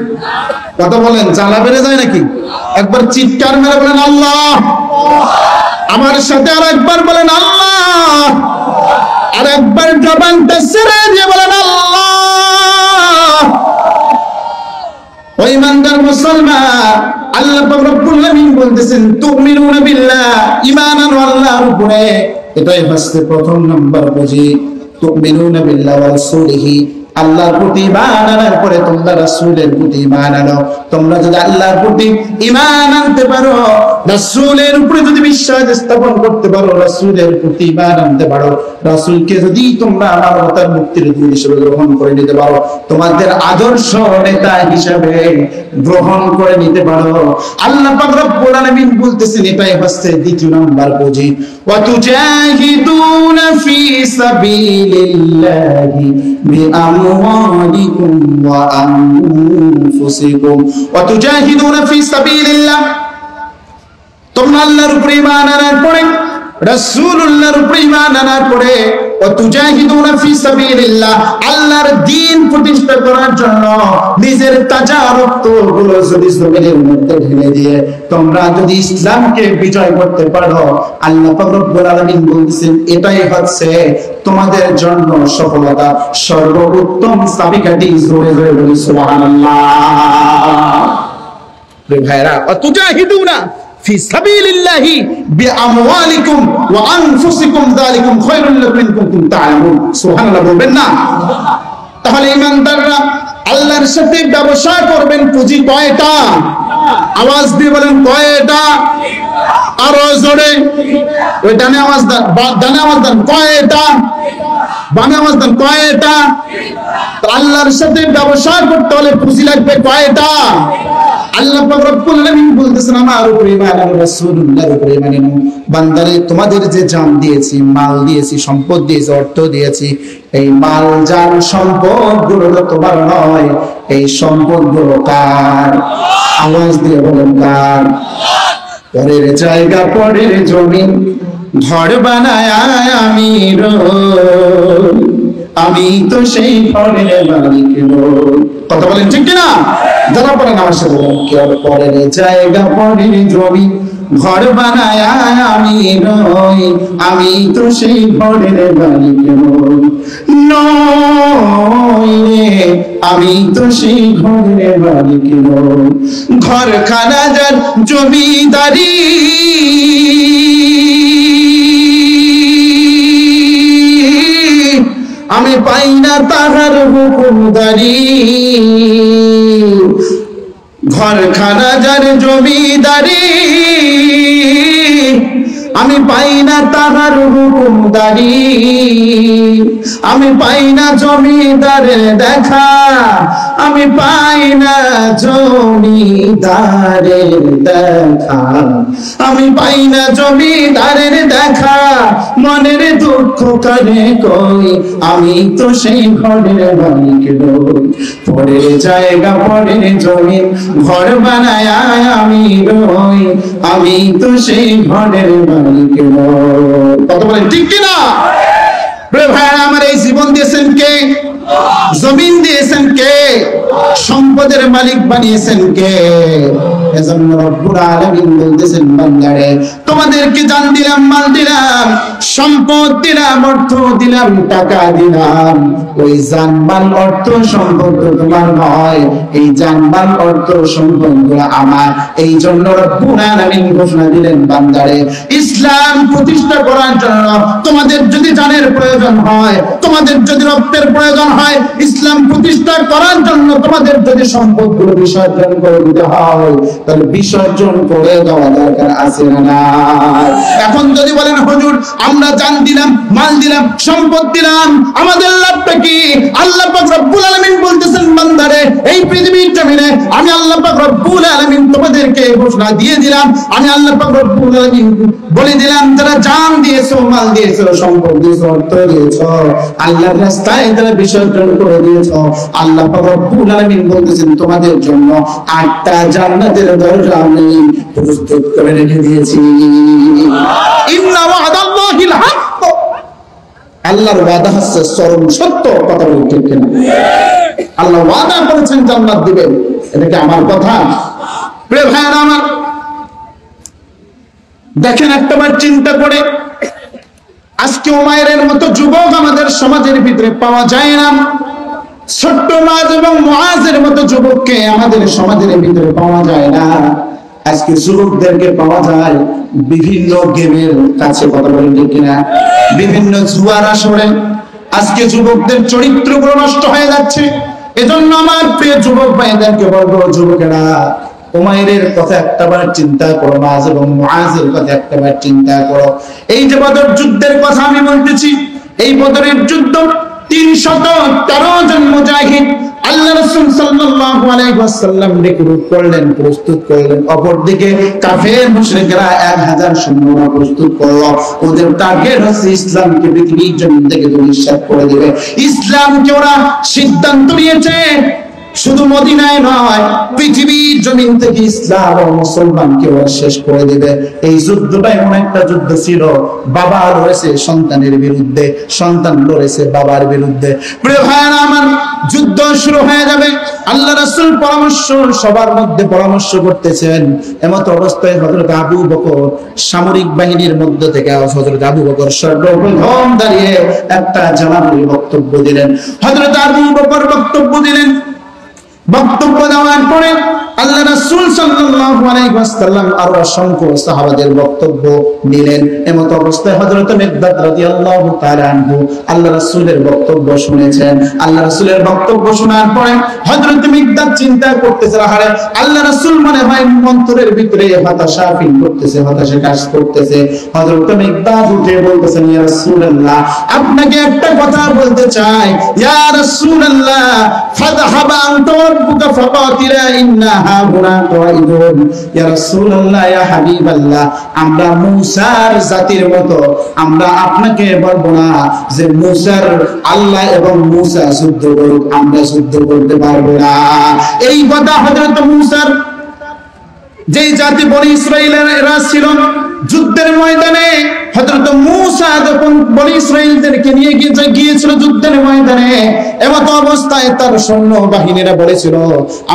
কথা বলেন, জ্বালা বেড়ে যায় নাকি? একবার চিৎকার মেরে বলেন আল্লাহ। আমার সাথে আর একবার বলেন আল্লাহ। আর একবার জবানটা ছেড়ে দিয়ে বলেন আল্লাহ। ওই ইমানদার মুসলমান, আল্লাহ পাক রব্বুল আলামিন বলতেছেন তুমিনুনা বিল্লাহ, ঈমান আনো আল্লাহর উপরে। এটাই হচ্ছে প্রথম নাম্বার পুঁজি। তুমিনুনা বিল্লাহি ওয়া রাসূলিহি, আল্লাহর প্রতি ঈমান আনার পরে তোমরা রাসূলের প্রতি ঈমান আনো। তোমরা যদি আল্লাহর প্রতি ঈমান আনতে পারো, রাসূলের উপরে যদি বিশ্বাস স্থাপন করতে পারো, রাসূলের প্রতি ঈমান আনতে পারো, রাসূলকে যদি তোমরা মানবতার মুক্তির দূত হিসেবে গ্রহণ করে নিতে পারো, তোমাদের আদর্শ নেতা হিসেবে গ্রহণ করে নিতে পারো, আল্লাহ পাক রব্বুল আলামিন বলতেছেন এটাই হচ্ছে দ্বিতীয় নাম্বার পুঁজি। ওয়া তুজাহিদুনা ফি সাবিলিল্লাহি বিআমওয়ালিকুম ওয়া আনফুসিকুম। ওয়া তুজাহিদুনা ফি সাবিলিল্লাহ, তোমরা আল্লাহর উপরে ঈমান আনার পরে, রাসূলুল্লাহর উপরে ঈমান আনার পরে, ওয়া তুজাহিদুনা ফি সাবিলিল্লাহ, আল্লাহর দ্বীন প্রতিষ্ঠা করার জন্য নিজের তাজা রক্তগুলো যদি জমিনের মধ্যে ঢেলে দিয়ে তোমরা যদি ইসলামকে বিজয় করতে পারো, আল্লাহ পাক রব্বুল আলামিন বলতেছেন এটাই হচ্ছে তোমাদের জন্য সফলতা। সর্বোত্তম চাবিকাঠি। জোরে জোরে বলি সুবহানাল্লাহ। ভাইরা, ওয়া তুজাহিদুনা ফি সাবিলিল্লাহি বিআমওয়ালিকুম ওয়া আনফুসিকুম যালিকুম খায়রুল লাকুম ইন কুনতুম তা'লামুন। সুবহানাল্লাহ বলবেন না? তাহলে ঈমানদাররা আল্লাহর সাথে ব্যবসা করবেন, পুঁজি কয়টা? আওয়াজ দিয়ে বলেন কয়টা? আরো জোরে। ওই ডানে আওয়াজ দেন, ডানে আওয়াজ দেন, কয়টা? বামে আওয়াজ দেন, কয়টা? আল্লাহর সাথে ব্যবসা করতে হলে পুঁজি লাগবে কয়টা? আল্লাহ পাক রব্বুল আলামিন বলতেছেন আমার উপরে ঈমান আনো, রাসূলুল্লাহর উপরে ঈমান আনো। বান্দারে তোমাদের যে জান দিয়েছি, মাল দিয়েছি, সম্পদ দিয়েছি, অর্থ দিয়েছি, এই মাল জান সম্পদ গুলো তোমার নয়, এই সম্পদ গুলো কার? আওয়াজ দিয়ে বলেন কার? পরের জায়গা পরের জমি ঘর বানায় আমি রই, আমি তো সেই ঘরের মালিক নই। কথা বলেন ঠিক কিনা? যারা বলেন আমার সাথে বলেন, কেউ পরের জায়গা পরের জমি ঘর বানায় আমি রই, আমি তো সেই ঘরের মালিক নই, আমি তো সেই ঘরের মালিক নই। ঘরখানা যার জমিদারি, আমি পাই না তাহার হুকুমদারি। ঘরখানা যার জমিদারি, আমি পাই না তাহার হুকুমদারি। আমি পাই না জমিদারের দেখা, আমি পাই না জমিদারের দেখা, আমি পাই না জমিদারের দেখা। মনের দুঃখ কারে কই, আমি তো সেই ঘরের মালিক নই। পরের জায়গা পরের জমি ঘর বানায় আমি রই, আমি তো সেই ঘরের মালিক নই। কত বলেন ঠিক কিনা? ভাইরা আমার, এই জীবন দিয়েছেন কে? জমিন দিয়েছেন কে? সম্পদের মালিক বানিয়েছেন কে? এজন্য রব্বুল আলামিন বলতেছেন বান্দারে তোমাদেরকে জান দিলাম, মাল দিলাম, সম্পদ দিলাম, অর্থ দিলাম, টাকা দিলাম, ওই জানমাল অর্থ সম্পদ তোমার নয়, এই জানমাল অর্থ সম্পদগুলো আমার। এই জন্য রব্বুল আলামিন ঘোষণা দিলেন বান্দারে ইসলাম প্রতিষ্ঠা করার জন্য তোমাদের যদি জানের প্রয়োজন হয়, তোমাদের যদি রক্তের প্রয়োজন হয়, ইসলাম প্রতিষ্ঠা করার জন্য তোমাদের যদি সম্পদগুলো বিসর্জন করে দিতে হয়, তাহলে বিসর্জন করে দেওয়া দরকার আছে না? এখন যদি বলেন হুজুর আমরা জান দিলাম, মাল দিলাম, সম্পদ দিলাম, আমাদের লাভটা কি? আল্লাহ পাক রব্বুল আলামিন বলতেছেন বান্দারে এই পৃথিবীর জমিনে আমি আল্লাহ পাক রব্বুল আলামিন তোমাদেরকে ঘোষণা দিয়ে দিলাম, আমি আল্লাহ পাক রব্বুল আলামিন বলে দিলাম যারা জান দিয়েছো, মাল দিয়েছো, সম্পদ দিয়েছো, অর্থ দিয়েছো, আল্লাহর রাস্তায় যারা বিসর্জন করে দিয়েছো, আল্লাহ পাক রব্বুল আলামিন বলতেছেন তোমাদের জন্য 8টা জান্নাতের দরজা আমি প্রস্তুত করে রেখে দিয়েছি। ইন্না ওয়াদাল্লাহিল হক, আল্লাহর ওয়াদা হচ্ছে চরম সত্য। কথা বলতে ঠিক কিনা? আল্লাহ ওয়াদা করেছেন জান্নাত দিবেন, এটা কি আমার কথা? প্রিয় ভাইরা আমার, দেখেন একটাবার চিন্তা করে আজকে উমাইরের মতো যুবক আমাদের সমাজের ভিতরে পাওয়া যায় না, ছোট্ট মাজ এবং মুআজের মতো যুবককে আমাদের সমাজের ভিতরে পাওয়া যায় না। আজকে যুবকদেরকে পাওয়া যায় বিভিন্ন গেমের কাছে, কথা বলেন ঠিক কিনা, বিভিন্ন জুয়ার আসরে। আজকে যুবকদের চরিত্রগুলো নষ্ট হয়ে যাচ্ছে। এজন্য আমার প্রিয় যুবক ভাইদেরকে বলবো, যুবকেরা উমাইরের কথা একটাবার চিন্তা করো, মাজ এবং মুআজের কথা একটাবার চিন্তা করো। এই যে বদর যুদ্ধের কথা আমি বলতেছি, এই বদরের যুদ্ধ 313 জন মুজাহিদ আল্লাহ রাসূল সাল্লাল্লাহু আলাইহি ওয়াসাল্লাম রিক্রুট করলেন, প্রস্তুত করলেন। অপরদিকে কাফের মুশরিকরা 1000 সৈন্য প্রস্তুত করলো। ওদের টার্গেট হচ্ছে ইসলামকে পৃথিবীর জমিন থেকে ধূলিসাৎ করে দিবে। ইসলামকে ওরা সিদ্ধান্ত নিয়েছে শুধু মদিনায় নয়, পৃথিবীর জমিন থেকে ইসলাম ও মুসলমানকে ওরা শেষ করে দিবে। এই যুদ্ধটা এমন একটা যুদ্ধ ছিল, বাবা লড়েছে সন্তানের বিরুদ্ধে, সন্তান লড়েছে বাবার বিরুদ্ধে। প্রিয় ভাইরা আমার, যুদ্ধ শুরু হয়ে যাবে। আল্লাহ রাসূল পরামর্শ, সবার মধ্যে পরামর্শ করতেছেন। এমত অবস্থায় হযরত আবু বকর সামরিক বাহিনীর মধ্য থেকে হযরত আবু বকর সর্বপ্রথম দাঁড়িয়ে একটা জানাবি বক্তব্য দিলেন। হযরত আবু বকর বক্তব্য দিলেন। বক্তব্য দেওয়ার পরে আল্লাহ রাসূল সাল্লাল্লাহু আলাইহি ওয়াসাল্লাম আর অসংখ্য সাহাবাদের বক্তব্য নিলেন। এমত অবস্থায় হযরত মিকদাদ রাদিয়াল্লাহু তাআলা আনহু আল্লাহ রাসূলের বক্তব্য শুনেছেন। আল্লাহ রাসূলের বক্তব্য শোনার পরে হযরত মিকদাদ চিন্তা করতেছে, আরে আল্লাহ রাসূল মনে হয় অন্তরের ভিতরে হতাশা ফিল করতেছে, হতাশা কাজ করতেছে। হযরত মিকদাদ উঠে বলতেছেন, ইয়া রাসূলুল্লাহ, আপনাকে একটা কথা বলতে চাই। ইয়া রাসূলুল্লাহ, ফাযহাবা আনতা রাব্বুকা ফাকাতিলা ইন্না হাবুনা কাইদুন। ইয়া রাসূলুল্লাহ, ইয়া হাবিবাল্লাহ, আমরা মুসার জাতির মতো আমরা আপনাকে বলবো না যে মুসার আল্লাহ এবং মুসা যুদ্ধ করুক, আমরা যুদ্ধ করতে পারবো না। এই কথা হযরত মুসার যেই জাতি বনি ইসরাঈলেরা ছিল, যুদ্ধের ময়দানে হযরত মুসা যখন বনি ইসরাঈলদেরকে নিয়ে গিয়েছিল যুদ্ধের ময়দানে, এমত অবস্থায় তার সৈন্য বাহিনীরা বলেছিল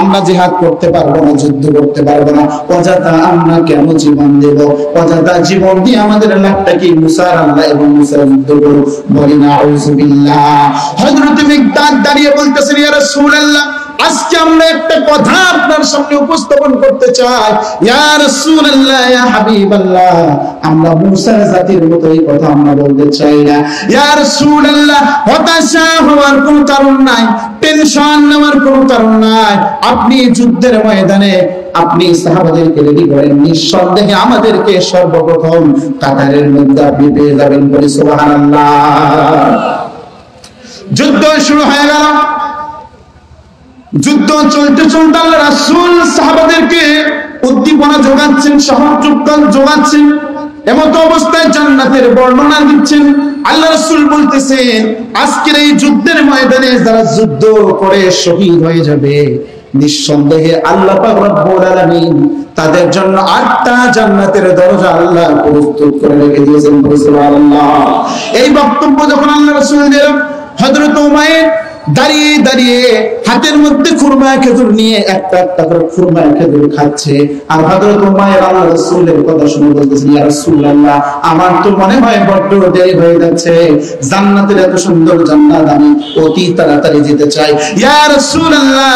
আমরা জিহাদ করতে পারবো না, যুদ্ধ করতে পারবো না, অযথা আমরা কেন জীবন দেব, অযথা জীবন দিয়ে আমাদের লাভটা কি? মুসার আল্লাহ এবং মুসার যুদ্ধ করব। বলি না আউযুবিল্লাহ। হযরত মিকদাদ দাঁড়িয়ে বলতেছেন, ইয়া রাসূলুল্লাহ, আজকে আমরা একটা কথা আপনার সামনে উপস্থাপন করতে চাই। ইয়া রাসূলুল্লাহ, ইয়া হাবিবাল্লাহ, আমরা মুসার জাতির মতো এই কথা আমরা বলতে চাই না। ইয়া রাসূলুল্লাহ, হতাশা হওয়ার কোনো কারণ নাই, টেনশন নেওয়ার কোনো কারণ নাই। আপনি যুদ্ধের ময়দানে আপনি সাহাবাদেরকে রেডি করেন, নিঃসন্দেহে আমাদেরকে সর্বপ্রথম কাতারের মধ্যে আপনি পেয়ে যাবেন। বলি সুবহানাল্লাহ। যুদ্ধ শুরু হয়ে গেল। যুদ্ধ চলতে চলতে আল্লাহ রাসূল সাহাবাদেরকে উদ্দীপনা যোগাচ্ছেন, সাহস যোগাচ্ছেন। এমত অবস্থায় জান্নাতের বর্ণনা দিচ্ছেন। আল্লাহ রাসূল বলতেছেন, আজকের এই যুদ্ধের ময়দানে যারা যুদ্ধ করে শহীদ হয়ে যাবে, নিঃসন্দেহে আল্লাহ পাক রব্বুল আলামিন তাদের জন্য 8টা জান্নাতের দরজা আল্লাহ প্রস্তুত করে রেখে দিয়েছেন। সুবহানাল্লাহ। এই বক্তব্য যখন আল্লাহ রাসূল দিলেন, হযরত উমাইর দাঁড়িয়ে দাঁড়িয়ে হাতের মধ্যে খুরমা খেজুর নিয়ে একটা একটা করে খুরমা খেজুর খাচ্ছে। আর হযরত উমাইর আল্লাহ রাসূলের কথা শুনে বলতেছেন, ইয়া রাসূলুল্লাহ, আমার তো মনে হয় বড্ড দেরি হয়ে যাচ্ছে, জান্নাতের এত সুন্দর জান্নাত আমি অতি তাড়াতাড়ি যেতে চাই। ইয়া রাসূলুল্লাহ,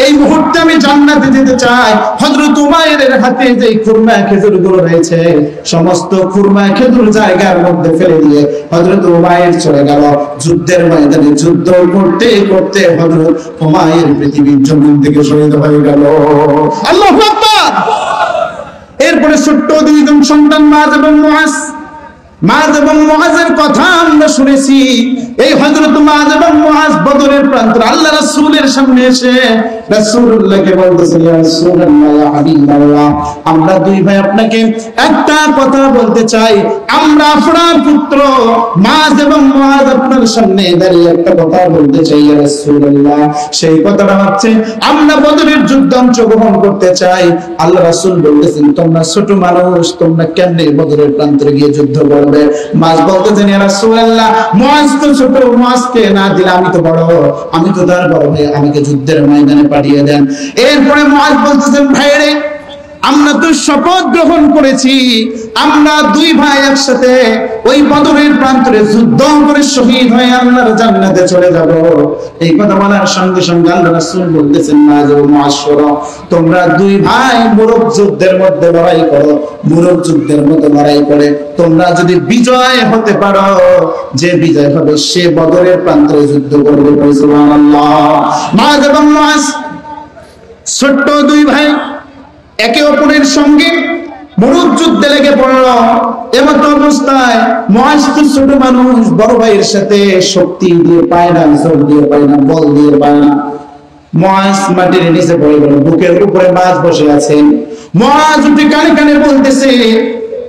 এই মুহূর্তে আমি জান্নাতে যেতে চাই। হযরত উমাইরের হাতে যে খুরমা খেজুরগুলো রয়েছে, সমস্ত খুরমা খেজুর জায়গার মধ্যে ফেলে দিয়ে হযরত উমাইর চলে গেল যুদ্ধের ময়দানে। যুদ্ধ করতে করতে হযরত উমাইর পৃথিবীর জমিন থেকে শহীদ হয়ে গেল। আল্লাহু আকবার। এরপরে ছোট্ট দুইজন সন্তান মায এবং মুআজ। মায এবং মুআজের কথা আমরা শুনেছি। এই হযরত মায এবং মুআজ বদরের প্রান্তরে আল্লাহ রাসূলের সামনে এসে রাসূলুল্লাহকে বলতেছেন, ইয়া রাসূলুল্লাহ, ইয়া হাবিবাল্লাহ, আমরা দুই ভাই আপনাকে একটা কথা বলতে চাই। আমরা আপনার পুত্র মায এবং মুআজ আপনার সামনে দাঁড়িয়ে একটা কথা বলতে চাই ইয়া রাসূলুল্লাহ। সেই কথাটা হচ্ছে, আমরা বদরের যুদ্ধে অংশগ্রহণ করতে চাই। আল্লাহ রাসূল বলতেছেন, তোমরা ছোট মানুষ, তোমরা কেমনে বদরের প্রান্তরে গিয়ে যুদ্ধ করবে? মায বলতেছেন, ইয়া রাসূলুল্লাহ, মুআজ তো ছোট, মুআজকে না দিলে আমি তো বড়, আমি তো তার বড় ভাই, আমাকে যুদ্ধের ময়দানে পাঠিয়ে দেন। এরপরে মুআজ বলতেছেন, ভাইরে, আমরা তো শপথ গ্রহণ করেছি, আমরা দুই ভাই একসাথে ওই বদরের প্রান্তরে যুদ্ধ করে শহীদ হয়ে আল্লাহর জান্নাতে চলে যাব। এই কথা বলার সঙ্গে সঙ্গে আল্লাহ রাসূল বলতেছেন, মায ও মুআজ, তোমরা দুই ভাই মুরুক যুদ্ধের মধ্যে লড়াই করো, মুরুক যুদ্ধের মধ্যে লড়াই করে তোমরা যদি বিজয় হতে পারো, যে বিজয় হবে সে বদরের প্রান্তরে যুদ্ধ করবে। সুবহানাল্লাহ। মায এবং মুআজ ছোট্ট দুই ভাই একে অপরের সঙ্গে মুরুক যুদ্ধে লেগে পড়ল। এমত অবস্থায় মুআজ তো ছোট মানুষ, বড় ভাইয়ের সাথে শক্তি দিয়ে পায় না, জোর দিয়ে পায় না, বল দিয়ে পায় না। মুআজ মাটির নিচে পড়ে গেল, বুকের উপরে মাছ বসে আছেন। মুআজ উঠে কানে কানে বলতেছে,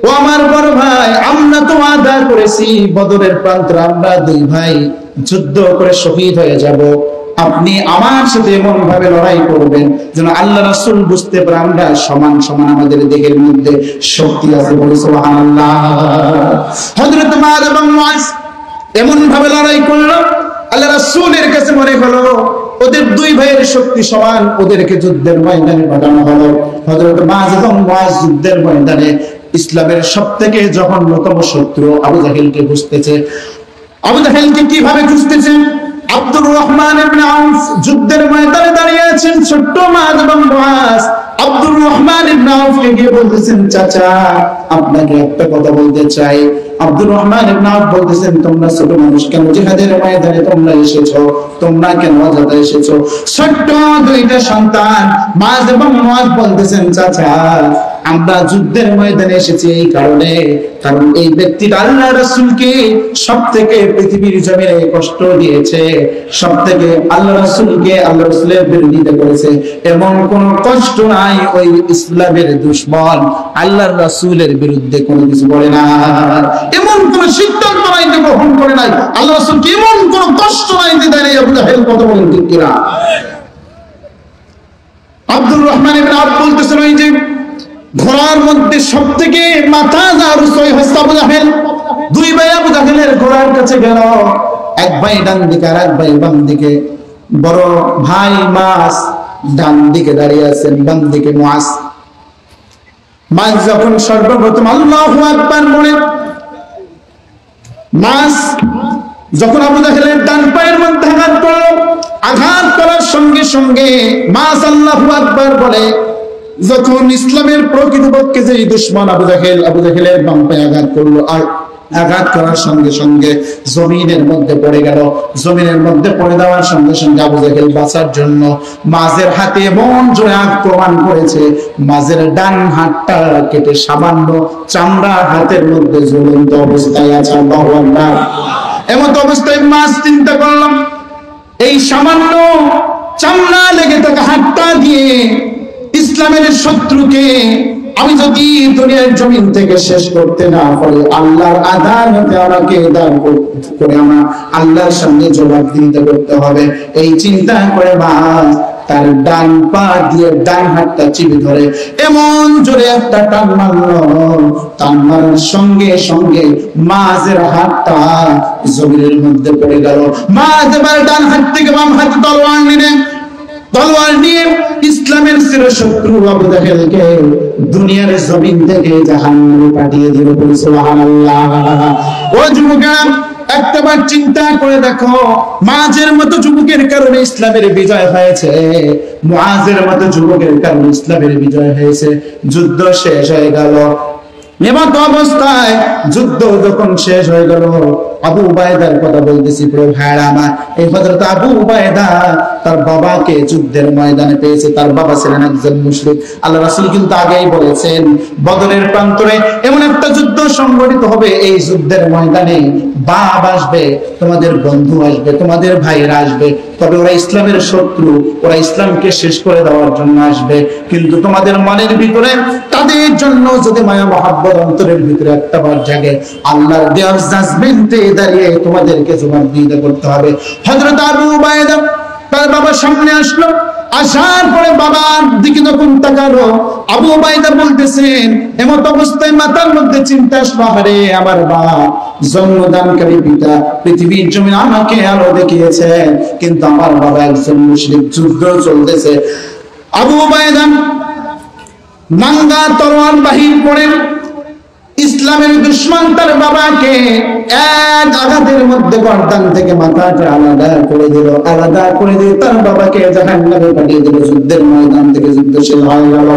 ও আমার বড় ভাই, আমরা তো ওয়াদা করেছি বদরের প্রান্তরে আমরা দুই ভাই যুদ্ধ করে শহীদ হয়ে যাব। আপনি আমার সাথে এমন ভাবে লড়াই করবেন যেন আল্লাহ রাসূল বুঝতে পারে আমরা সমান সমান, আমাদের দেহের মধ্যে শক্তি আছে। বলি সুবহানাল্লাহ। হযরত মায এবং মুআজ এমন ভাবে লড়াই করলো, আল্লাহ রাসূলের কাছে মনে হলো ওদের দুই ভাইয়ের শক্তি সমান, ওদেরকে যুদ্ধের ময়দানে পাঠানো হলো। হযরত মায এবং মুআজ যুদ্ধের ময়দানে ইসলামের সবথেকে জঘন্যতম শত্রু আবু জাহেলকে খুঁজতেছে। আবু জাহেলকে কিভাবে খুঁজতেছে? আব্দুর রহমান ইবনে আউফ যুদ্ধের ময়দানে দাঁড়িয়ে আছেন, ছোট্ট মায এবং মুআজ আব্দুর রহমান ইবনে আউফকে গিয়ে বলতেছেন, চাচা, আপনাকে একটা কথা বলতে চাই। আব্দুর রহমান ইবনে আউফ বলতেছেন, তোমরা ছোট মানুষ কেন জিহাদের ময়দানে তোমরা এসেছো? তোমরা কেন অযথা এসেছো? ছোট্ট দুইটা সন্তান মায এবং মুআজ বলতেছেন, চাচা, আমরা যুদ্ধের ময়দানে এসেছি এই কারণে, কারণ এই ব্যক্তিটা আল্লাহ রাসূলকে সবথেকে পৃথিবীর জমিনে কষ্ট দিয়েছে, সবথেকে আল্লাহ রাসূলকে, আল্লাহ রাসূলের বিরোধিতা করেছে। এমন কোন কষ্ট নাই ওই ইসলামের দুশমন আল্লাহর রাসূলের বিরুদ্ধে কোনো কিছু বলে না, এমন কোন সিদ্ধান্ত নাই যে গ্রহণ করে নাই, আল্লাহ রাসূলকে এমন কোন কষ্ট নাই যে দেয় নাই। আবু জাহেল কথা বলেন ঠিক কিনা? আব্দুর রহমান ইবনে আউফ বলতেছেন, ওই যে ঘোড়ার মধ্যে সবথেকে মাথা যার উঁচু হচ্ছে আবু জাহেল। দুই ভাই আবু জাহেলের ঘোড়ার কাছে গেল, এক ভাই ডান দিকে আর এক ভাই বাম দিকে। বড় ভাই মাছ ডান দিকে দাঁড়িয়ে আছেন, বাম দিকে মুআজ। মাছ যখন সর্বপ্রথম আল্লাহু আকবার বলে, মাছ যখন আবু জাহেলের ডান পায়ের মধ্যে আঘাত করল, আঘাত করার সঙ্গে সঙ্গে মাছ আল্লাহু আকবার বলে, যখন ইসলামের প্রকৃতপক্ষে যে দুশমন আবু জাহেলের বাম পায়ে আঘাত করলো, আর আঘাত করার সঙ্গে সঙ্গে জমিনের মধ্যে পড়ে গেল। জমিনের মধ্যে পড়ে দেওয়ার সঙ্গে সঙ্গে আবু জাহেল বাঁচার জন্য মাঝের হাতে এমন জোরে আক্রমণ করেছে, মাঝের ডান হাতটা কেটে সামান্য চামড়া হাতের মধ্যে ঝুলন্ত অবস্থায় আছে। আল্লাহু আকবার। এমন অবস্থায় মাছ চিন্তা করলাম, এই সামান্য চামড়া লেগে থাকা হাতটা দিয়ে ইসলামের শত্রুকে আমি যদি দুনিয়ার জমিন থেকে শেষ করতে না পারি, আল্লাহর আদালতে আমাকে দান করে আমার আল্লাহর সামনে জবাবদিহিতা করতে হবে। এই চিন্তা করে মাছ তার ডান পা দিয়ে ডান হাতটা চিপে ধরে এমন জোরে একটা টান মারলো, টান মারার সঙ্গে সঙ্গে মাঝের হাতটা জমিনের মধ্যে পড়ে গেল। মাঝ এবার ডান হাত থেকে বাম হাতে তলোয়ার নিয়ে ইসলামের চিরশত্রু আবু জাহেলকে দুনিয়ার জমিন থেকে জাহান্নামে পাঠিয়ে দিল। সুবহানাল্লাহ। ও যুবকেরা, একবার চিন্তা করে দেখো, মাঝের মতো যুবকের কারণে ইসলামের বিজয় হয়েছে, মুআজের মতো যুবকের কারণে ইসলামের বিজয় হয়েছে। যুদ্ধ শেষ হয়ে গেল। এমত অবস্থায় যুদ্ধ যখন শেষ হয়ে গেল, আবু উবাইদার কথা বলতেছি প্রিয় ভাইরা আমার, এই হযরত আবু উবাইদা তার বাবাকে যুদ্ধের ময়দানে পেয়েছে। তার বাবা ছিলেন একজন মুশরিক। আল্লাহ রাসূল কিন্তু আগেই বলেছেন, বদরের প্রান্তরে এমন একটা যুদ্ধ সংঘটিত হবে, এই যুদ্ধের ময়দানে বাপ আসবে, তোমাদের বন্ধু আসবে, তোমাদের ভাইরা আসবে, তবে ওরা ইসলামের শত্রু, ওরা ইসলামকে শেষ করে দেওয়ার জন্য আসবে। কিন্তু তোমাদের মনের ভিতরে তাদের জন্য যদি মায়া মহাব্বত অন্তরের ভিতরে একটা বার জাগে, আল্লাহর দেওয়ার জাজমেন্টে দাঁড়িয়ে তোমাদেরকে জবাবদিহি করতে হবে। হযরত আবু উবাইদা তার বাবার সামনে আসলো। আসার পরে বাবার দিকে যখন তাকালো, আবু উবাইদা বলতেছেন, এমত অবস্থায় মাথার মধ্যে চিন্তা আসলো, আরে আমার বাপ জন্মদানকারী পিতা পৃথিবীর জমিন আমাকে আলো দেখিয়েছে, কিন্তু আমার বাবা একজন মুশরিক, যুদ্ধ চলতেছে। আবু উবাইদা নাঙ্গা তরোয়ার বাহির করে ইসলামের দুশমন তার বাবাকে এক আঘাতের মধ্যে গর্দান থেকে মাথাটা আলাদা করে দিল, তার বাবাকে জাহান্নামে পাঠিয়ে দিল। যুদ্ধের ময়দান থেকে যুদ্ধ শেষ হয়ে গেল।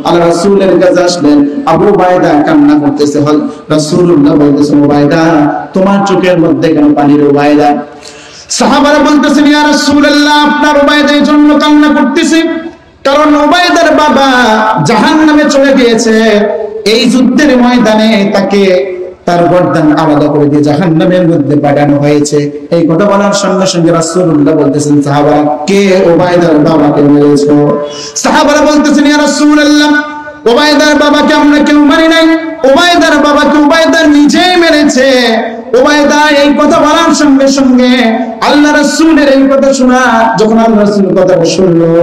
আল্লাহ রাসূলের কাছে আসলেন, আবু উবাইদা কান্না করতেছে। রাসূলুল্লাহ বলতেছেন, উবাইদা তোমার চোখের মধ্যে কেন পানি? উবাইদা, সাহাবারা বলতেছেন, ইয়া রাসূলুল্লাহ আপনার উবাইদা এই জন্য কান্না করতেছে কারণ উবাইদার বাবা জাহান্নামে চলে গিয়েছে। এই যুদ্ধের ময়দানে তাকে তার গর্দান আলাদা করে দিয়ে জাহান্নামের মধ্যে পাঠানো হয়েছে। এই কথা বলার সঙ্গে সঙ্গে রাসূলুল্লাহ বলতেছেন, সাহাবারা কে উবাইদার বাবাকে মেরেছো? সাহাবারা বলতেছেন, ইয়া রাসূলুল্লাহ উবাইদার বাবাকে আমরা কেউ মারি নাই, উবাইদার বাবাকে উবাইদা নিজেই মেরেছে। উবাইদা এই কথা বলার সঙ্গে সঙ্গে আল্লাহ রাসূলের এই কথা শোনা, যখন আল্লাহ রাসূল কথাটা শুনলো,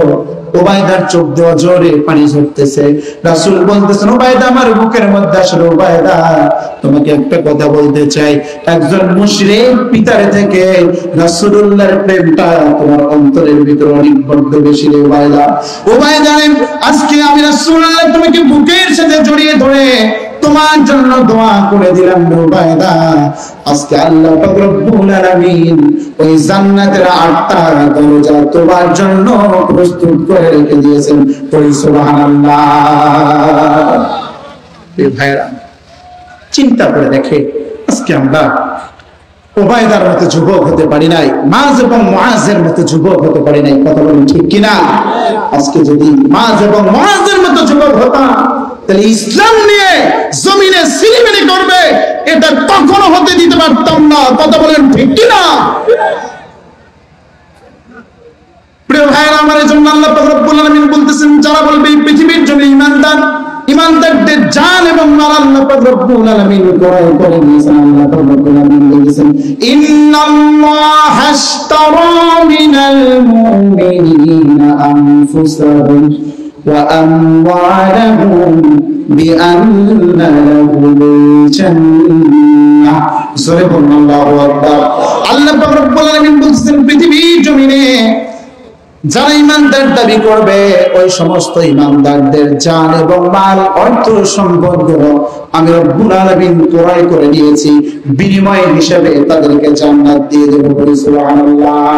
উবাইদার চোখ দিয়ে জোরে পানি ঝরতেছে। রাসূল বলতেছেন, উবাইদা আমার বুকের মধ্যে আসলে। উবাইদা তোমাকে একটা কথা বলতে চাই, একজন মুশরিক পিতার থেকে রাসূলুল্লাহর প্রেমটা তোমার অন্তরের ভিতরে অনেক বড় বেশি রে উবাইদা। উবাইদা আজকে আমি রাসূলুল্লাহ তোমাকে বুকের সাথে জড়িয়ে ধরে তোমার জন্য দোয়া করে দিলাম উবাইদা। আজকে আল্লাহ পাক রব্বুল আলামিন ওই জান্নাতের 8টা দরজা তোমার জন্য প্রস্তুত করে রেখে দিয়েছেন। পড়ি সুবহানাল্লাহ। এই ভাইরা চিন্তা করে দেখে, আজকে আমরা উবাইদার মতো যুবক হতে পারি নাই, মায এবং মুআজের মতো যুবক হতে পারি নাই। কথা বলুন ঠিক কিনা? আজকে যদি মায এবং মুআজের মতো যুবক হতাম, তাহলে ইসলাম নিয়ে জমিনে সিলিমিনি করবে এটা কখনো হতে দিতে পারতাম না। কথা বলেন ঠিক কিনা? প্রিয় ভাইরা আমার, এজন্য আল্লাহ পাক রব্বুল আলামিন বলতেছেন, যারা বলবে এই পৃথিবীর জন্য ইমানদারদের জান এবং মাল আল্লাহ পাক রব্বুল আলামিন ক্রয় করে নিয়েছেন। আল্লাহ পাক রব্বুল আলামিন বলেছেন, ইন্নাল্লাহা আশতারা মিনাল মুমিনিনা আনফুসাহুম ওয়া আমওয়ালাহুম বিআন্না লাহুমুল জান্নাহ। সূরা আল্লাহু আকবার। আল্লাহ পাক রব্বুল আলামিন বলেছেন, পৃথিবীর জমিনে যারা ইমানদার দাবি করবে, ওই সমস্ত ইমানদারদের জান এবং মাল অর্থ সম্পদগুলো আমি রব্বুল আলামিন ক্রয় করে নিয়েছি, বিনিময় হিসেবে তাদেরকে জান্নাত দিয়ে দেব। সুবহানাল্লাহ।